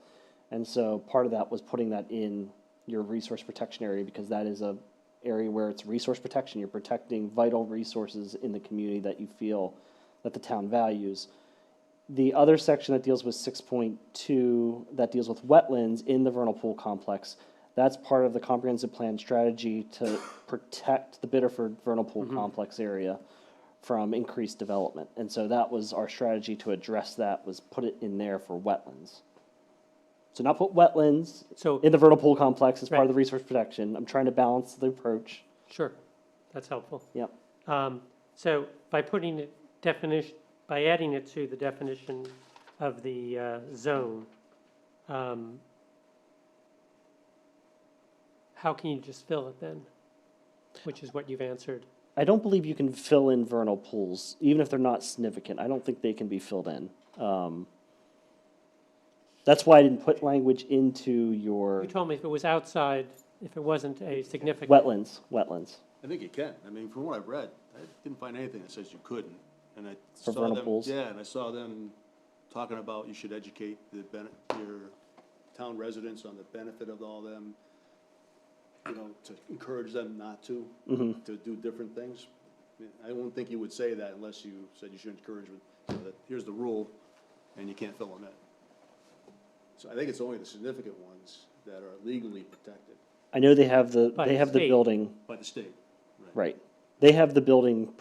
And so part of that was putting that in your resource protection area because that is a area where it's resource protection. You're protecting vital resources in the community that you feel that the town values. The other section that deals with 6.2, that deals with wetlands in the vernal pool complex, that's part of the comprehensive plan strategy to protect the Biddeford vernal pool complex area from increased development. And so that was our strategy to address that, was put it in there for wetlands. So not put wetlands So, in the vernal pool complex as part Right. of the resource protection. I'm trying to balance the approach. sure, that's helpful. Yep. So by putting it by adding it to the definition of the zone, how can you just fill it then? Which is what you've answered. I don't believe you can fill in vernal pools, even if they're not significant. I don't think they can be filled in. That's why I didn't put language into your You told me if it was outside, if it wasn't a significant. wetlands. I think you can. I mean, from what I've read, I didn't find anything that says you couldn't. And I For saw vernal them, pools? yeah, and I saw them talking about you should educate your town residents on the benefit of all them, to encourage them not to do different things. I mean, I wouldn't think you would say that unless you said you should encourage them, that here's the rule, and you can't fill them in. So I think it's only the significant ones that are legally protected I know they have the By the the state. building, by the state. right. They have the building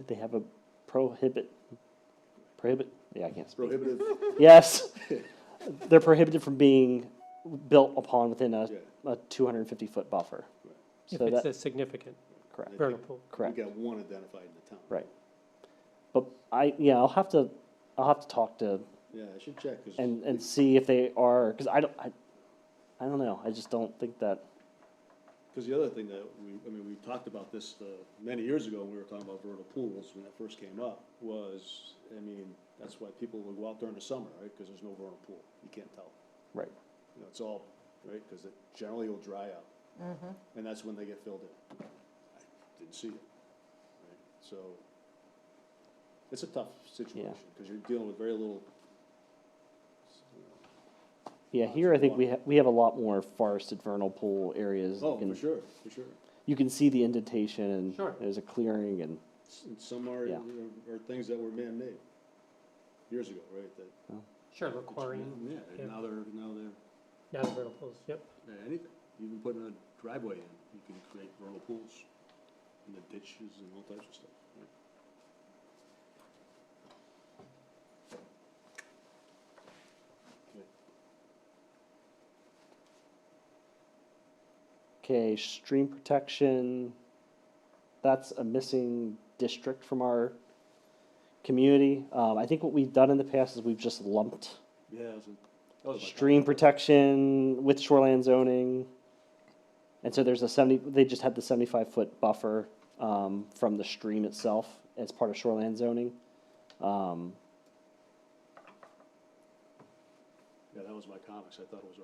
they have a prohibit, yeah, I can't speak. Prohibitive, Yes. They're prohibited from being built upon within yeah. a 250-foot buffer. If So it's that, a significant correct, vernal pool. We correct, got one identified in the town. right. But I'll have to talk to, Yeah, I should check, because. and see if they are, because I don't know, I just don't think that, Because the other thing that we talked about this many years ago when we were talking about vernal pools, when that first came up, was, that's why people will go out during the summer, right? Because there's no vernal pool. You can't tell. right. It's all, right? Because it generally will dry out. And that's when they get filled in. I didn't see it, right? So, it's a tough situation, because you're dealing with very little. Yeah, here I think we have a lot more forested vernal pool areas. Oh, for sure, for sure. You can see the indentation, and Sure. there's a clearing, and And some are, Yeah. are things that were man-made years ago, right? That, Sure, quarrying, yeah, Yeah. and now they're, now the vernal pools, yep. anything. Even putting a driveway in, you can create vernal pools in the ditches and all types of stuff. Right? okay, stream protection, that's a missing district from our community. I think what we've done in the past is we've just lumped Yeah, that was my stream comment. protection with shoreline zoning. And so there's they just had the 75-foot buffer from the stream itself as part of shoreline zoning. Yeah, that was my comments. I thought it was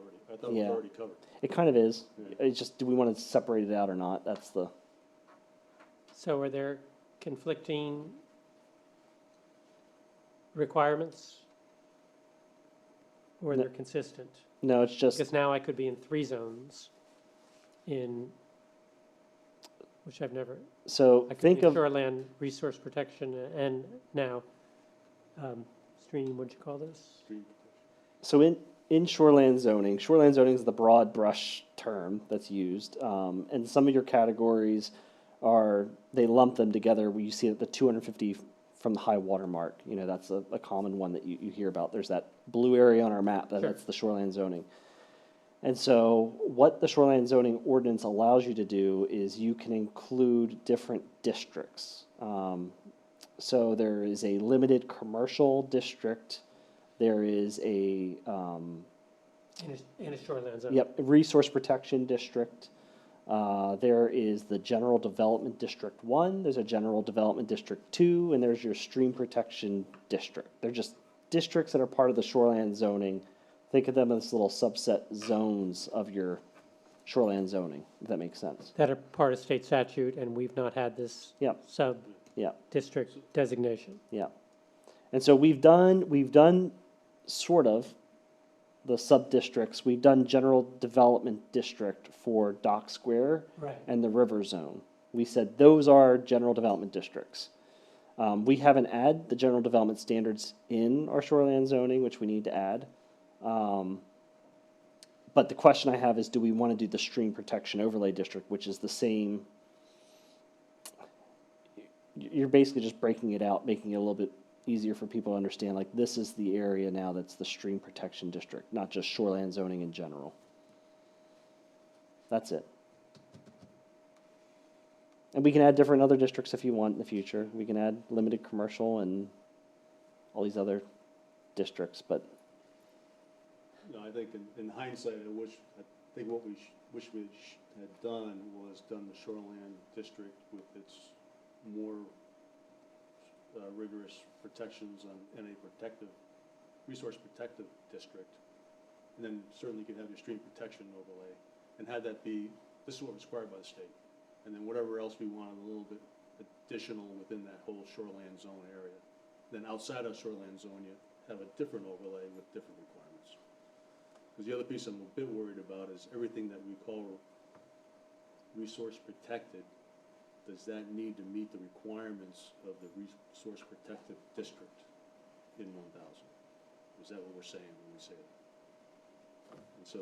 Yeah. already covered. It kind of is. Yeah. It's just, do we want to separate it out or not? That's the, So are there conflicting requirements? Or No. they're consistent? no, it's just, Because now I could be in 3 zones which I've never, so I could think be in of, shoreland resource protection and now stream, what'd you call this? Stream so in shoreline zoning is the broad brush term that's used. And some of your categories they lump them together where you see that the 250 from the high water mark, that's a common one that you hear about. There's that blue area on our map, Sure. that's the shoreline zoning. And so what the shoreline zoning ordinance allows you to do is you can include different districts. So there is a limited commercial district, there is a, In a shoreland zone? a resource protection district. There is the General Development District 1, there's a General Development District 2, and there's your Stream Protection District. They're just districts that are part of the shoreline zoning. Think of them as little subset zones of your shoreline zoning, if that makes sense. That are part of state statute, and we've not had this Yep. sub-district designation. Yeah. And so we've done sort of the sub-districts. We've done General Development District for Dock Square Right. and the River Zone. We said those are general development districts. We haven't added the general development standards in our shoreline zoning, which we need to add. But the question I have is, do we want to do the stream protection overlay district, which is the same? You're basically just breaking it out, making it a little bit easier for people to understand, like, this is the area now that's the stream protection district, not just shoreline zoning in general. That's it. And we can add different other districts if you want in the future. We can add limited commercial and all these other districts, but I think in hindsight, I think what we wish we had done was done the shoreline district with its more rigorous protections in a resource protective district. And then certainly you could have your stream protection overlay and have that be, this is what was required by the state. And then whatever else we wanted a little bit additional within that whole shoreline zone area. Then outside of shoreline zone, you have a different overlay with different requirements. Because the other piece I'm a bit worried about is everything that we call resource protected, does that need to meet the requirements of the resource protective district in 1,000? Is that what we're saying when we say that? And so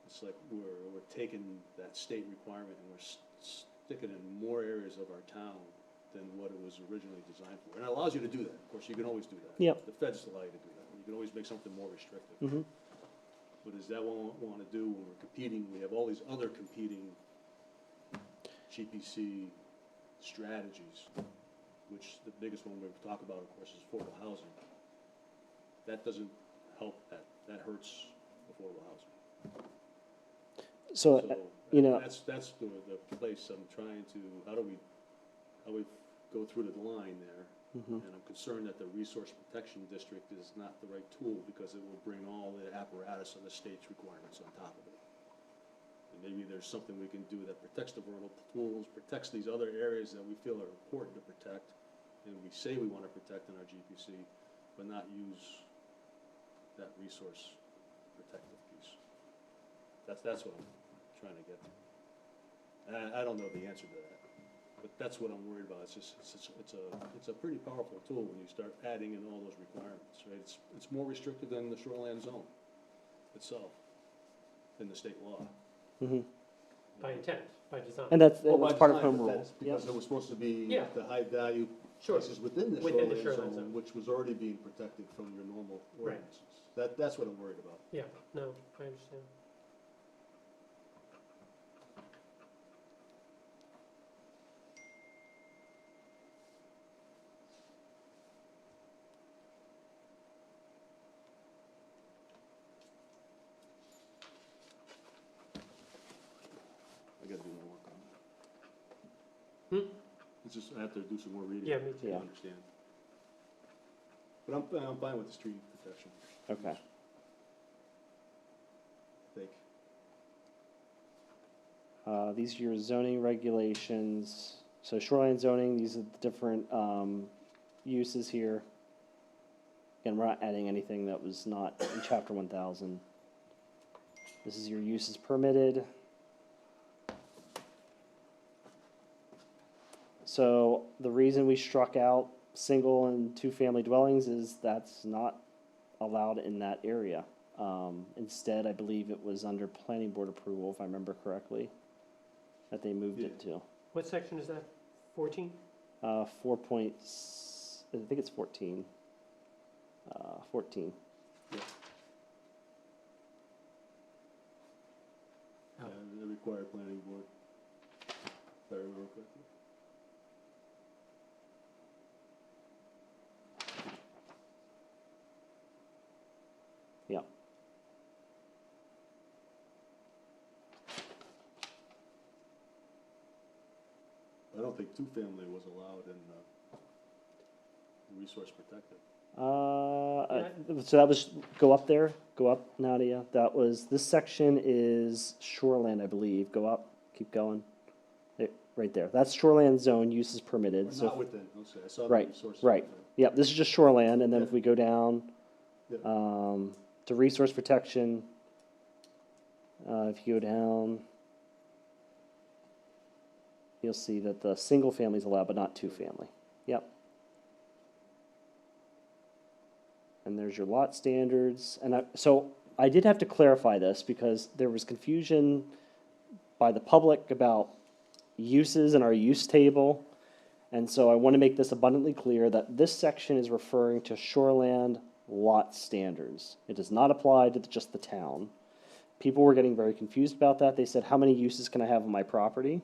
it's like we're taking that state requirement and we're sticking in more areas of our town than what it was originally designed for. And it allows you to do that. Of course, you can always do that. Yep. The feds allow you to do that. You can always make something more restrictive. mhm. But is that what we want to do when we're competing? We have all these other competing GPC strategies. which the biggest one we talk about, of course, is affordable housing. That doesn't help that, that hurts affordable housing. So, you know, That's the place I'm trying to, how do we go through the line there? mhm. And I'm concerned that the Resource Protection District is not the right tool, because it will bring all the apparatus of the state's requirements on top of it. And maybe there's something we can do that protects the vernal pools, protects these other areas that we feel are important to protect, and we say we want to protect in our GPC, but not use that resource protective piece. That's what I'm trying to get to. And I don't know the answer to that, but that's what I'm worried about. It's a pretty powerful tool when you start adding in all those requirements, right? It's more restrictive than the shoreline zone itself, in the state law. Mhm. By intent, by design. And that's By part of design, home but rule. that's because it was supposed to be Yeah. the high value Sure. places within the Within the shoreline shoreline zone, zone. which was already being protected from your normal Right. ordinances. That's what I'm worried about. Yeah, no, I understand. I gotta do more work on that. Hmm? It's just, I have to do some more reading. Yeah, me too. To Yeah. understand. But I'm fine with the street protection, Okay. I think. These are your zoning regulations. So shoreline zoning, these are the different uses here. Again, we're not adding anything that was not in chapter 1000. This is your uses permitted. So the reason we struck out single and two-family dwellings is that's not allowed in that area. Instead, I believe it was under planning board approval, if I remember correctly, that they moved it to. What section is that? 14? 4 points, I think it's 14. 14. Oh. The required planning board, if I remember correctly. Yeah. I don't think two-family was allowed in resource protected. So that was, go up there, go up, Nadia. That was, this section is shoreland, I believe. Go up, keep going. Right there. That's shoreland zone, uses permitted. Or So, not within, okay, I saw the Right, resource. right. Yep, this is just shoreland, and then if Yeah. we go down Yeah. to resource protection, if you go down, you'll see that the single family is allowed, but not two-family. Yep. And there's your lot standards, and so I did have to clarify this because there was confusion by the public about uses in our use table. And so I want to make this abundantly clear that this section is referring to shoreland lot standards. It does not apply to just the town. People were getting very confused about that. They said, how many uses can I have on my property?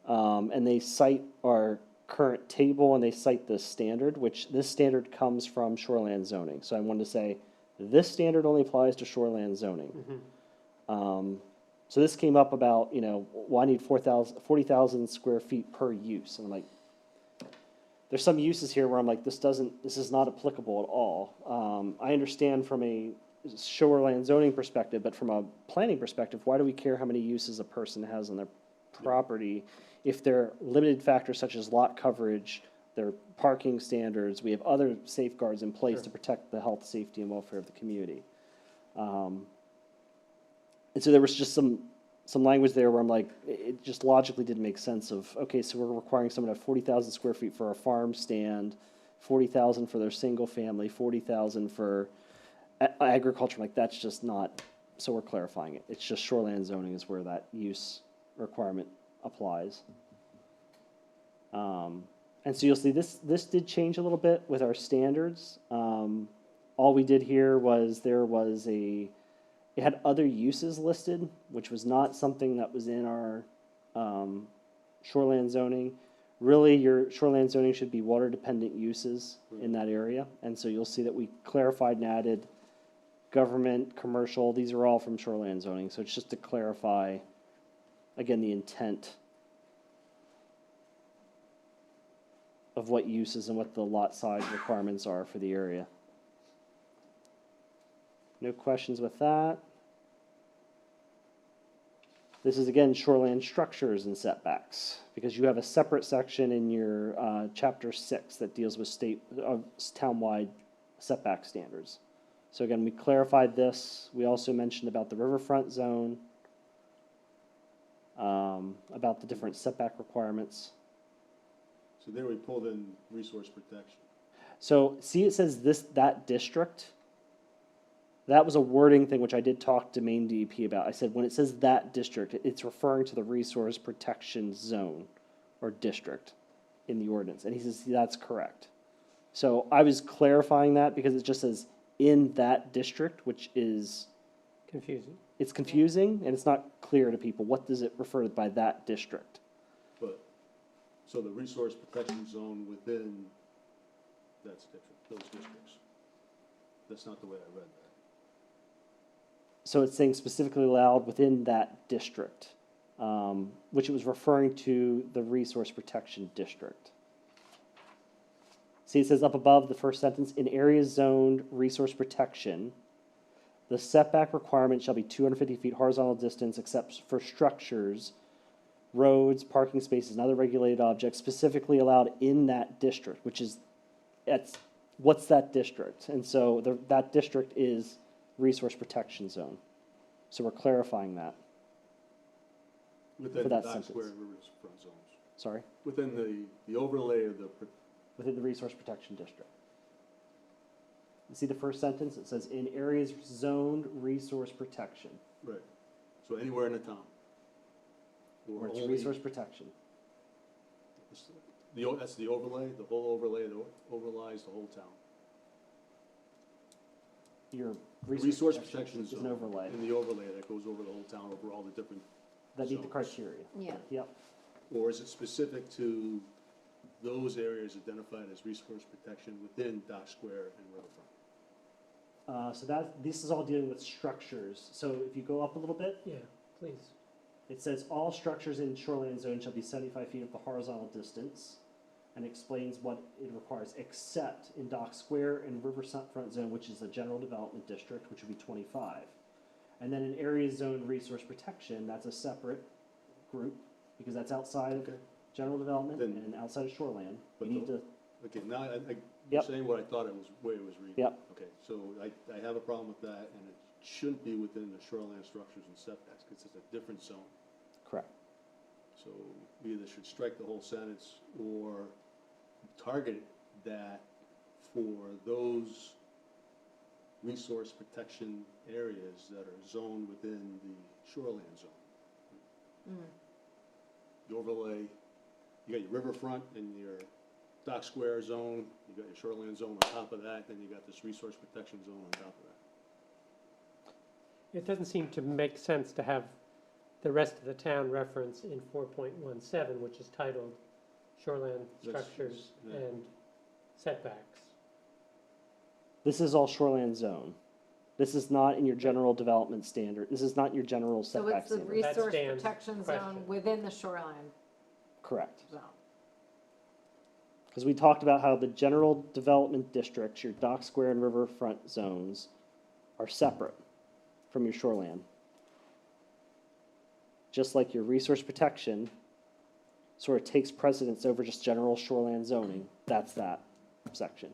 And they cite our current table and they cite this standard, which this standard comes from shoreland zoning. So I wanted to say, this standard only applies to shoreland zoning. So this came up about, well, I need 40,000 square feet per use. And I'm like, there's some uses here where I'm like, this is not applicable at all. I understand from a shoreline zoning perspective, but from a planning perspective, why do we care how many uses a person has on their property if they're limited factors such as lot coverage, their parking standards, we have other safeguards in place to protect the health, safety, and welfare of the community. And so there was just some language there where I'm like, it just logically didn't make sense of, okay, so we're requiring someone to have 40,000 square feet for a farm stand, 40,000 for their single family, 40,000 for agriculture. Like, that's just not, so we're clarifying it. It's just shoreland zoning is where that use requirement applies. And so you'll see this did change a little bit with our standards. All we did here was it had other uses listed, which was not something that was in our shoreland zoning. Really, your shoreline zoning should be water-dependent uses in that area. And so you'll see that we clarified and added government, commercial, these are all from shoreline zoning. So it's just to clarify, again, the intent of what uses and what the lot size requirements are for the area. No questions with that. This is again shoreline structures and setbacks, because you have a separate section in your chapter 6 that deals with townwide setback standards. So again, we clarified this. We also mentioned about the riverfront zone, about the different setback requirements. So there we pulled in resource protection. So see, it says that district. That was a wording thing which I did talk to Maine DEP about. I said when it says that district, it's referring to the resource protection zone or district in the ordinance. And he says that's correct. So I was clarifying that because it just says in that district, which is, Confusing. it's confusing and it's not clear to people. What does it refer to by that district? But, so the resource protection zone within those districts. That's not the way I read that. So it's saying specifically allowed within that district, which it was referring to the resource protection district. See, it says up above the first sentence, in areas zoned resource protection, the setback requirement shall be 250 feet horizontal distance except for structures, roads, parking spaces, and other regulated objects specifically allowed in that district, which is, what's that district? And so that district is resource protection zone. So we're clarifying that. Within For the that dock sentence. square riverfront zones. Sorry? Within the overlay of the, Within the resource protection district. You see the first sentence? It says in areas zoned resource protection, right, so anywhere in the town. Or where it's only- resource protection. That's the overlay, the whole overlay that overlies the whole town. Your Resource protection is an zone. overlay And the overlay that goes over the whole town, over all the different, that meet the zones. criteria. Yeah. Yep. or is it specific to those areas identified as resource protection within Dock Square and Riverfront? So this is all dealing with structures. So if you go up a little bit, Yeah, please. it says all structures in shoreline zone shall be 75 feet of the horizontal distance, and explains what it requires, except in Dock Square and Riverfront zone, which is a general development district, which would be 25. And then in area zone resource protection, that's a separate group, because that's outside of Okay. general development Then- and outside of shoreline. You But need the- to, Okay, now you're Yep. saying what I thought it was, way it was reading. Yep. Okay, so I have a problem with that, and it shouldn't be within the shoreline structures and setbacks, because it's a different zone. correct. So we either should strike the whole sentence or target that for those resource protection areas that are zoned within the shoreline zone. The overlay, you got your riverfront and your Dock Square zone, you got your shoreline zone on top of that, then you got this resource protection zone on top of that. It doesn't seem to make sense to have the rest of the town reference in 4.17, which is titled shoreline That's- structures yeah. and setbacks. This is all shoreline zone. This is not in your general development standard. This is not your general So setback it's the standard. That's resource Dan's protection zone question. within the shoreline Correct. zone. Because we talked about how the general development districts, your Dock Square and Riverfront zones, are separate from your shoreline. Just like your resource protection sort of takes precedence over just general shoreline zoning, that's that section.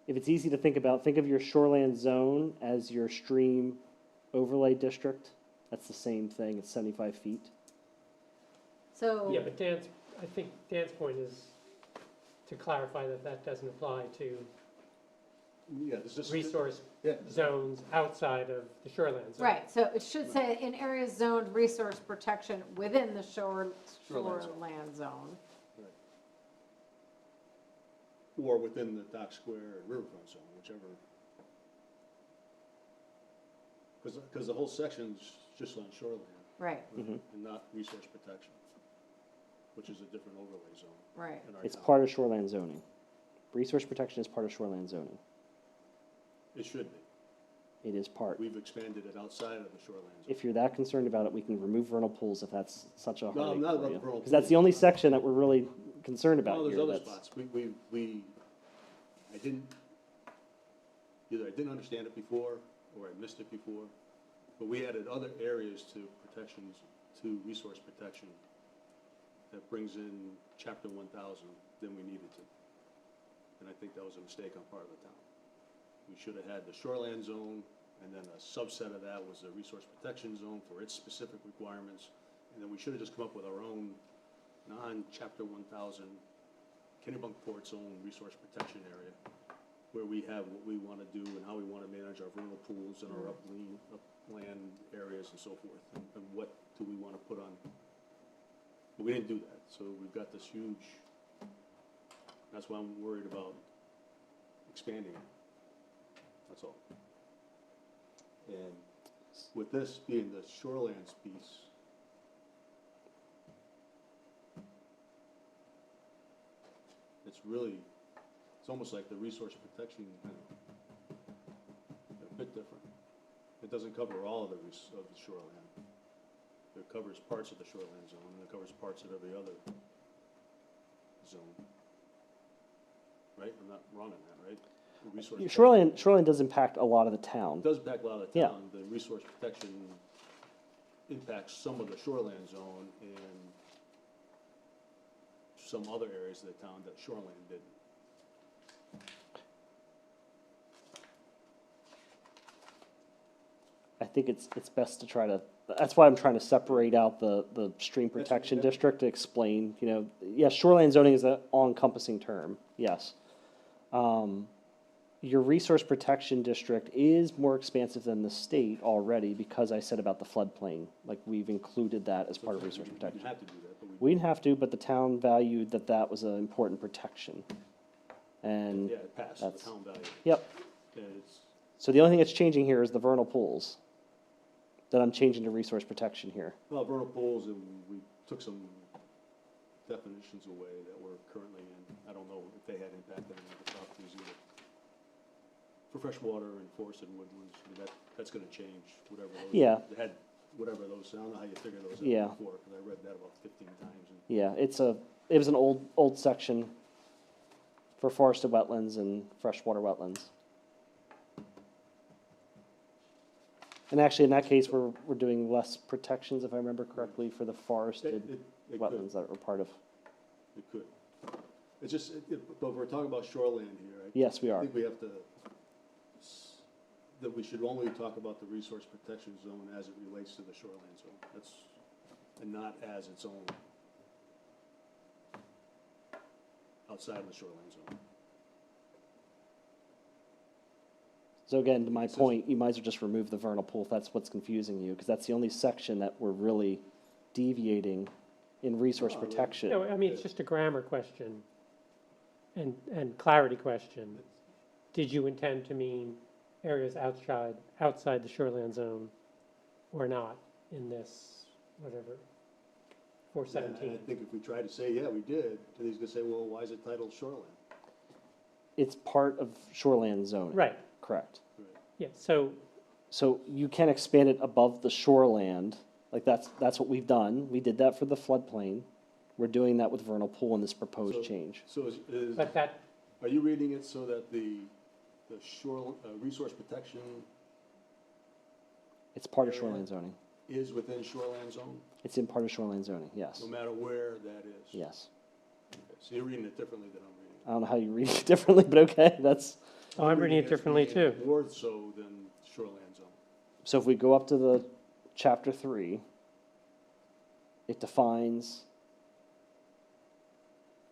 If it's easy to think about, think of your shoreline zone as your stream overlay district. That's the same thing, it's 75 feet. So, Yeah, but I think Dan's point is to clarify that that doesn't apply to Yeah, there's just. resource Yeah. zones outside of the shoreline zone. right, so it should say in areas zoned resource protection within the Shoreline zone. shoreland zone. Or within the Dock Square and Riverfront zone, whichever. Because the whole section just on shoreline, right, and not resource protection, which is a different overlay zone right. in our It's town. part of shoreline zoning. Resource protection is part of shoreline zoning. It should be. It is part. We've expanded it outside of the shoreline zone. If you're that concerned about it, we can remove vernal pools if that's such a No, heartache I'm not for about you. the vernal Because that's the pools. only section that we're really concerned about No, here. there's other That's- spots. Either I didn't understand it before, or I missed it before, but we added other areas to protections, to resource protection, that brings in chapter 1,000 than we needed to. And I think that was a mistake on part of the town. We should have had the shoreland zone, and then a subset of that was the resource protection zone for its specific requirements. And then we should have just come up with our own non-chapter 1,000 Kennebunkport's own resource protection area, where we have what we want to do and how we want to manage our vernal pools and our upland areas and so forth, and what do we want to put on. But we didn't do that, so we've got this huge, that's why I'm worried about expanding it. That's all. And with this being the shorelands piece, it's really, it's almost like the resource protection, a bit different. It doesn't cover all of the shoreline. It covers parts of the shoreline zone, and it covers parts of every other zone. Right? I'm not wrong on that, right? The resource Shoreline does impact a lot of the town. It does impact a lot of the Yeah. town. The resource protection impacts some of the shoreline zone and some other areas of the town that shoreline didn't. I think it's best to try to, that's why I'm trying to separate out the stream protection yeah. district to explain, yes, shoreline zoning is an all-encompassing term, yes. Your resource protection district is more expansive than the state already because I said about the floodplain. Like, we've included that as part of resource We protection. didn't have to do that, but We didn't have to, but the town valued that that was an important protection. And, yeah, it passed, the that's- town value. yep, And it's, so the only thing that's changing here is the vernal pools that I'm changing to resource protection here. well, vernal pools, and we took some definitions away that were currently in. I don't know if they had impact on any of the properties either. For freshwater and forested woodlands, I mean, that's gonna change, whatever those. Yeah. They had, whatever those, I don't know how you figure those Yeah. out before, because I read that about 15 times. And Yeah, it was an old section for forested wetlands and freshwater wetlands. And actually, in that case, we're doing less protections, if I remember correctly, for the forested it wetlands that were part of, It could. It's just, but if we're talking about shoreland here, yes, we I are. think we have to, that we should only talk about the resource protection zone as it relates to the shoreline zone. That's, and not as its own outside of the shoreline zone. So again, to my point, you might as well just remove the vernal pool if that's what's confusing you, because that's the only section that we're really deviating in resource No, protection. No, I mean, it's just a grammar question and clarity question. Did you intend to mean areas outside the shoreline zone or not in this, whatever, And I 417? think if we try to say, yeah, we did, then he's gonna say, well, why is it titled shoreline? It's part of shoreland zoning. Right, Correct. yeah, so, So you can expand it above the shoreland, like that's what we've done. We did that for the floodplain. We're doing that with vernal pool in this proposed So- change. So but that, are you reading it so that the shore, resource protection It's part of Area. shoreline zoning. is within shoreline zone, It's in part of shoreline zoning, yes, no matter where that is? yes. Okay, so you're reading it differently than I'm reading it. I don't know how you read it differently, but okay, that's, oh, I'm reading it as differently being too. More so than shoreline zone. so if we go up to the chapter 3, it defines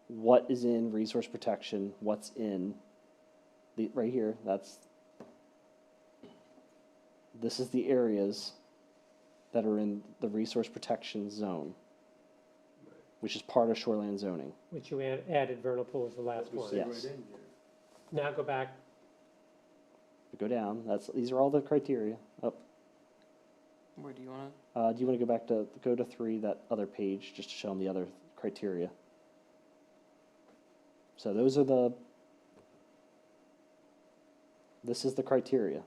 what is in resource protection, what's in the, right here, this is the areas that are in the resource protection zone, Right. which is part of shoreline zoning. Which you added vernal pool as the last We one. say Yes. right in here. Now go back, Go down, these are all the criteria, up. Where do you want Do you want to go to 3, that other page, just to show them the other criteria? So this is the criteria.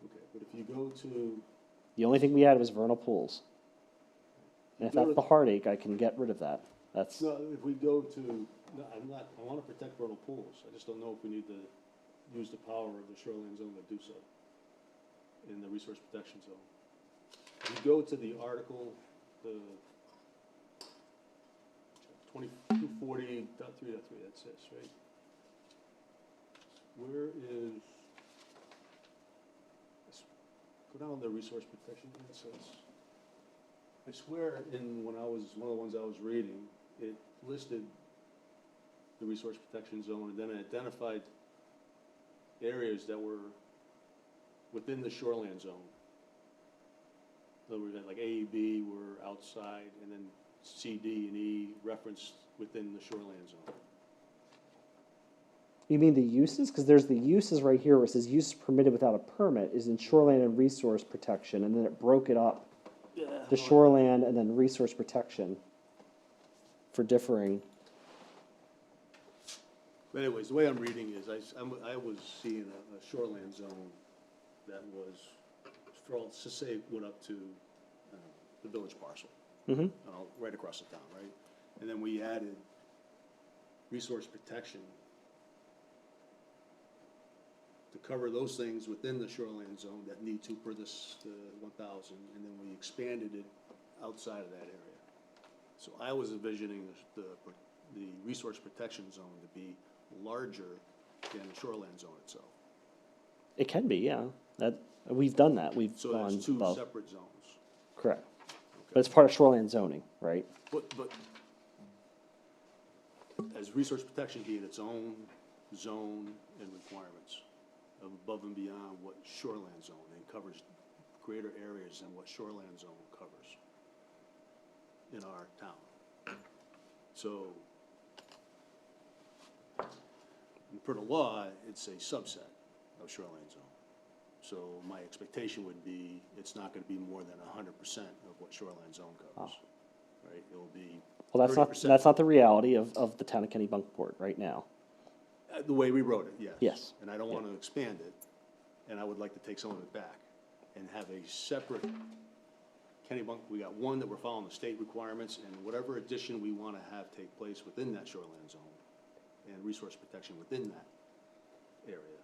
Okay, but if you go to, The only thing we had was vernal pools. And if Go that's to- the heartache, I can get rid of that. That's, no, if we go to, no, I want to protect vernal pools. I just don't know if we need to use the power of the shoreline zone to do so in the resource protection zone. If you go to the article, the 2240.3.3, that's this, right? Where is, let's go down to resource protection, it says, I swear in, when I was, one of the ones I was reading, it listed the resource protection zone and then it identified areas that were within the shoreline zone. In other words, like A, B were outside, and then C, D, and E referenced within the shoreline zone. you mean the uses? Because there's the uses right here where it says uses permitted without a permit is in shoreline and resource protection, and then it broke it up. The shoreland and then resource protection for differing. But anyways, the way I'm reading is, I was seeing a shoreline zone that was, for all, let's just say it went up to the village parcel, Mm-hmm. right across the town, right? And then we added resource protection to cover those things within the shoreline zone that need to per this, the 1,000, and then we expanded it outside of that area. So I was envisioning the resource protection zone to be larger than the shoreline zone itself. It can be, yeah. We've done that. We've So gone there's two above. separate zones. Correct. But it's part of shoreline zoning, right? But as resource protection being its own zone and requirements above and beyond what shoreline zone, and covers greater areas than what shoreline zone covers in our town. So, per the law, it's a subset of shoreline zone. So my expectation would be, it's not gonna be more than 100% of what shoreline zone covers, right? It'll be Well, 30%. that's not the reality of the town of Kennebunkport right now. The way we wrote it, yes. Yes. And I don't want to expand it, and I would like to take some of it back and have a separate we got one that we're following the state requirements, and whatever addition we want to have take place within that shoreline zone and resource protection within that area.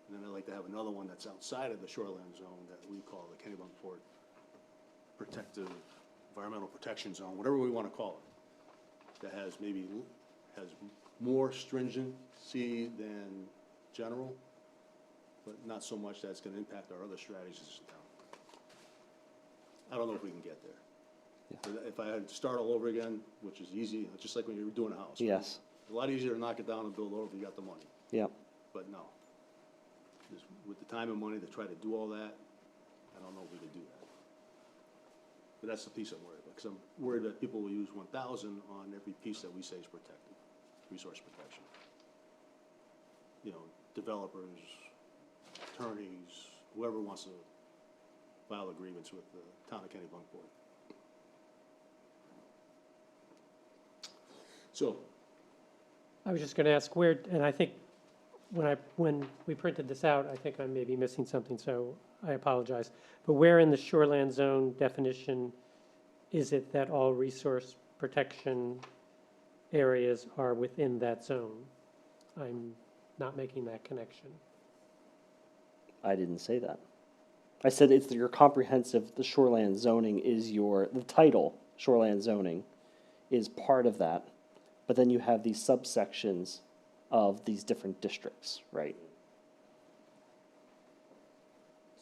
And then I'd like to have another one that's outside of the shoreline zone that we call the Kennebunkport Protective Environmental Protection Zone, whatever we want to call it, that has more stringency than general, but not so much that it's going to impact our other strategies in town. I don't know if we can get there. But if I had to start all over again, which is easy, just like when you're doing a house. Yes. A lot easier to knock it down and build over if you got the money, Yeah. but no. Just with the time and money to try to do all that, I don't know if we can do that. But that's the piece I'm worried about, because I'm worried that people will use 1,000 on every piece that we say is protected, resource protection. You know, developers, attorneys, whoever wants to file a grievance with the town of Kennebunkport. So, I was just gonna ask where, and I think when we printed this out, I think I may be missing something, so I apologize. But where in the shoreline zone definition is it that all resource protection areas are within that zone? I'm not making that connection. I didn't say that. I said it's your comprehensive, the shoreline zoning is the title, shoreline zoning, is part of that. But then you have these subsections of these different districts, right?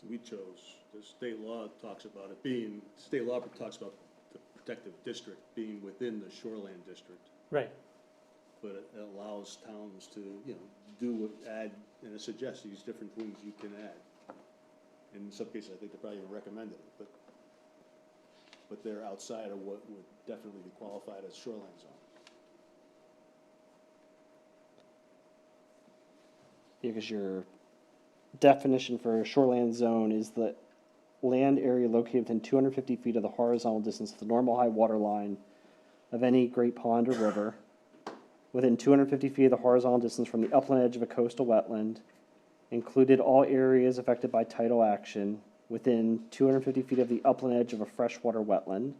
so we chose, the state law talks about it being, state law talks about the protective district being within the shoreline district. Right, But it allows towns to, you know, add, and it suggests these different things you can add. In some cases, I think they probably even recommended it, but they're outside of what would definitely be qualified as shoreline zone. Because your definition for a shoreline zone is the land area located within 250 feet of the horizontal distance of the normal high water line of any great pond or river, within 250 feet of the horizontal distance from the upland edge of a coastal wetland, included all areas affected by tidal action, within 250 feet of the upland edge of a freshwater wetland,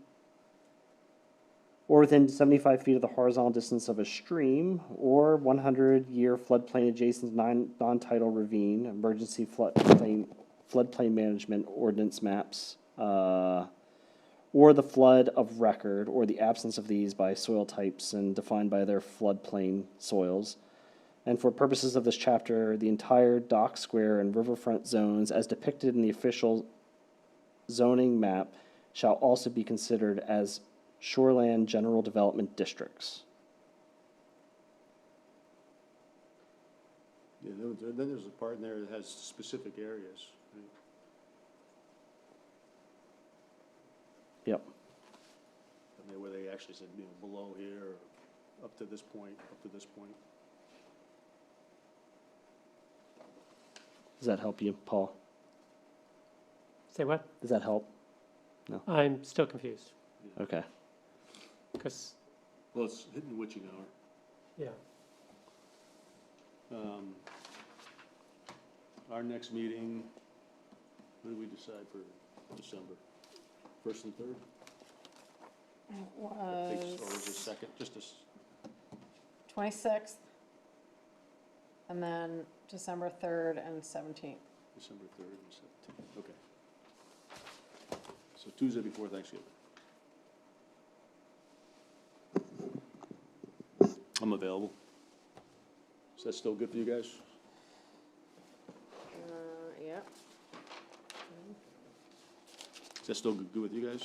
or within 75 feet of the horizontal distance of a stream, or 100-year floodplain adjacent to non-tidal ravine, emergency floodplain management ordinance maps, or the flood of record, or the absence of these by soil types and defined by their floodplain soils. And for purposes of this chapter, the entire dock, square, and riverfront zones as depicted in the official zoning map shall also be considered as shoreland general development districts. Yeah, then there's a part in there that has specific areas, right? Yep. And where they actually said, you know, below here, or up to this point, up to this point. Does that help you, Paul? Say what? Does that help? I'm still confused, Okay. because, Well, it's hitting the witching hour. yeah, Our next meeting, what did we decide for December? First and third? It Or is it was second, just a, 26th, and then December 3rd and 17th. December 3rd and 17th, okay. So Tuesday before Thanksgiving. I'm available. Is that still good for you guys? Yep. Is that still good with you guys?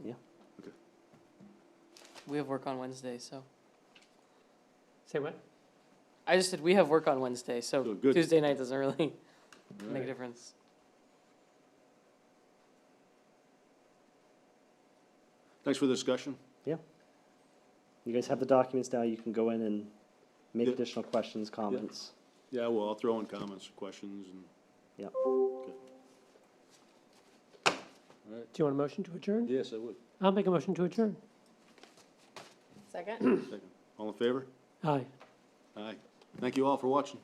Yeah. Okay. We have work on Wednesday, so. say what? I just said we have work on Wednesday, so Oh, good. Tuesday night doesn't really make a Alright. difference. Thanks for the discussion. You guys have the documents now. You can go in and make Yep. additional questions, comments. Yeah, well, I'll throw in comments, questions, and. Yep. Okay. All right, Do you want a motion to adjourn? yes, I would. I'll make a motion to adjourn. Second? Second. All in favor? Aye. Aye. Thank you all for watching.